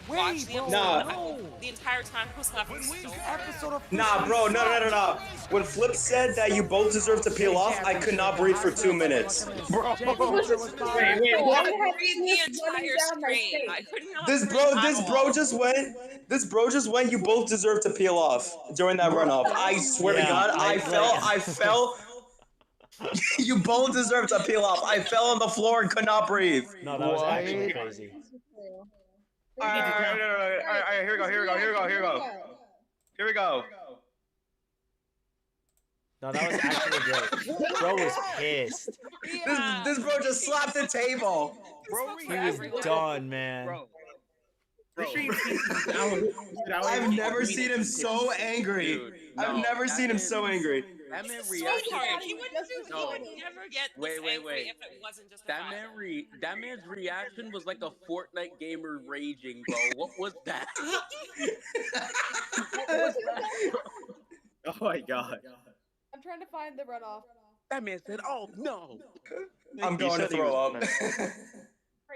Wait, Watch the bro. episode. Nah. The entire time I was laughing so hard. Episode of Nah, bro, no. When Flip said that you both deserve to peel off, I could not breathe for 2 minutes. Bro. Wait, what? I breathed the entire stream. I could not This breathe bro at all. just went, you both deserve to peel off during that runoff. I swear to Yeah, God, I I fell. You both deserve to peel off. I fell on the floor and could not breathe. No, that was actually crazy. Alright, here we go. Here we go. No, that was actually great. Bro was pissed. This bro just slapped the table. He was done, man. I've never seen him so angry. I've never seen him so angry. That man So reacted. hard. He wouldn't do. No. He would never get this Wait, angry if it wasn't just That man's reaction was like a Fortnite gamer raging, bro. What was that? What was that? Oh my God. I'm trying to find the runoff. That man said, "Oh no." I'm going to throw up. Right,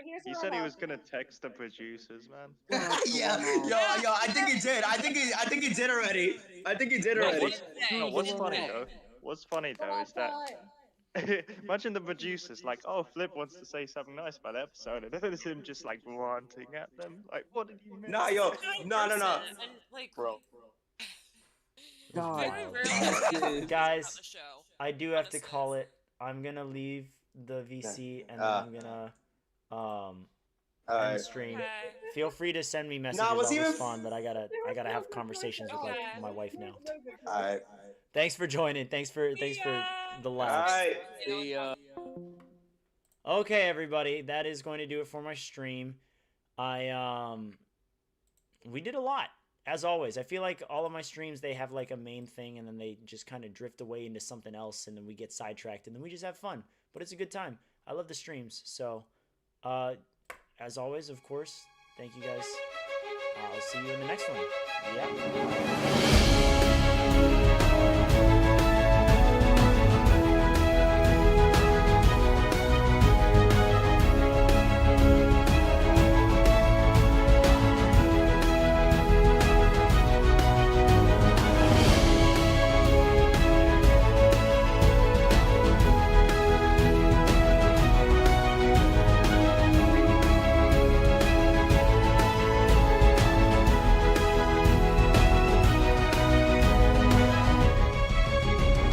here's the He said he runoff. was gonna text the producers, man. Yeah, yo, I think he did. I think he did already. What's funny though? What's funny though is that imagine the producers like, oh, Flip wants to say something nice about the episode, and then it's him just like ranting at them. Like, what did you mean? Nah, yo, no. And, like, Bro. very rarely Guys, about the show, I do have to honestly. call it. I'm gonna leave the VC and then I'm gonna end the Alright. stream. Okay. Feel free to send me messages. Nah, I'll was he even- respond, but I gotta have conversations with like my wife now. Alright. Thanks for joining. Thanks for the laughs. Alright. Okay, everybody, that is going to do it for my stream. We did a lot, as always. I feel like all of my streams, they have like a main thing, and then they just kind of drift away into something else, and then we get sidetracked, and then we just have fun. But it's a good time. I love the streams. So, as always, of course, thank you guys. I'll see you in the next one. Yeah.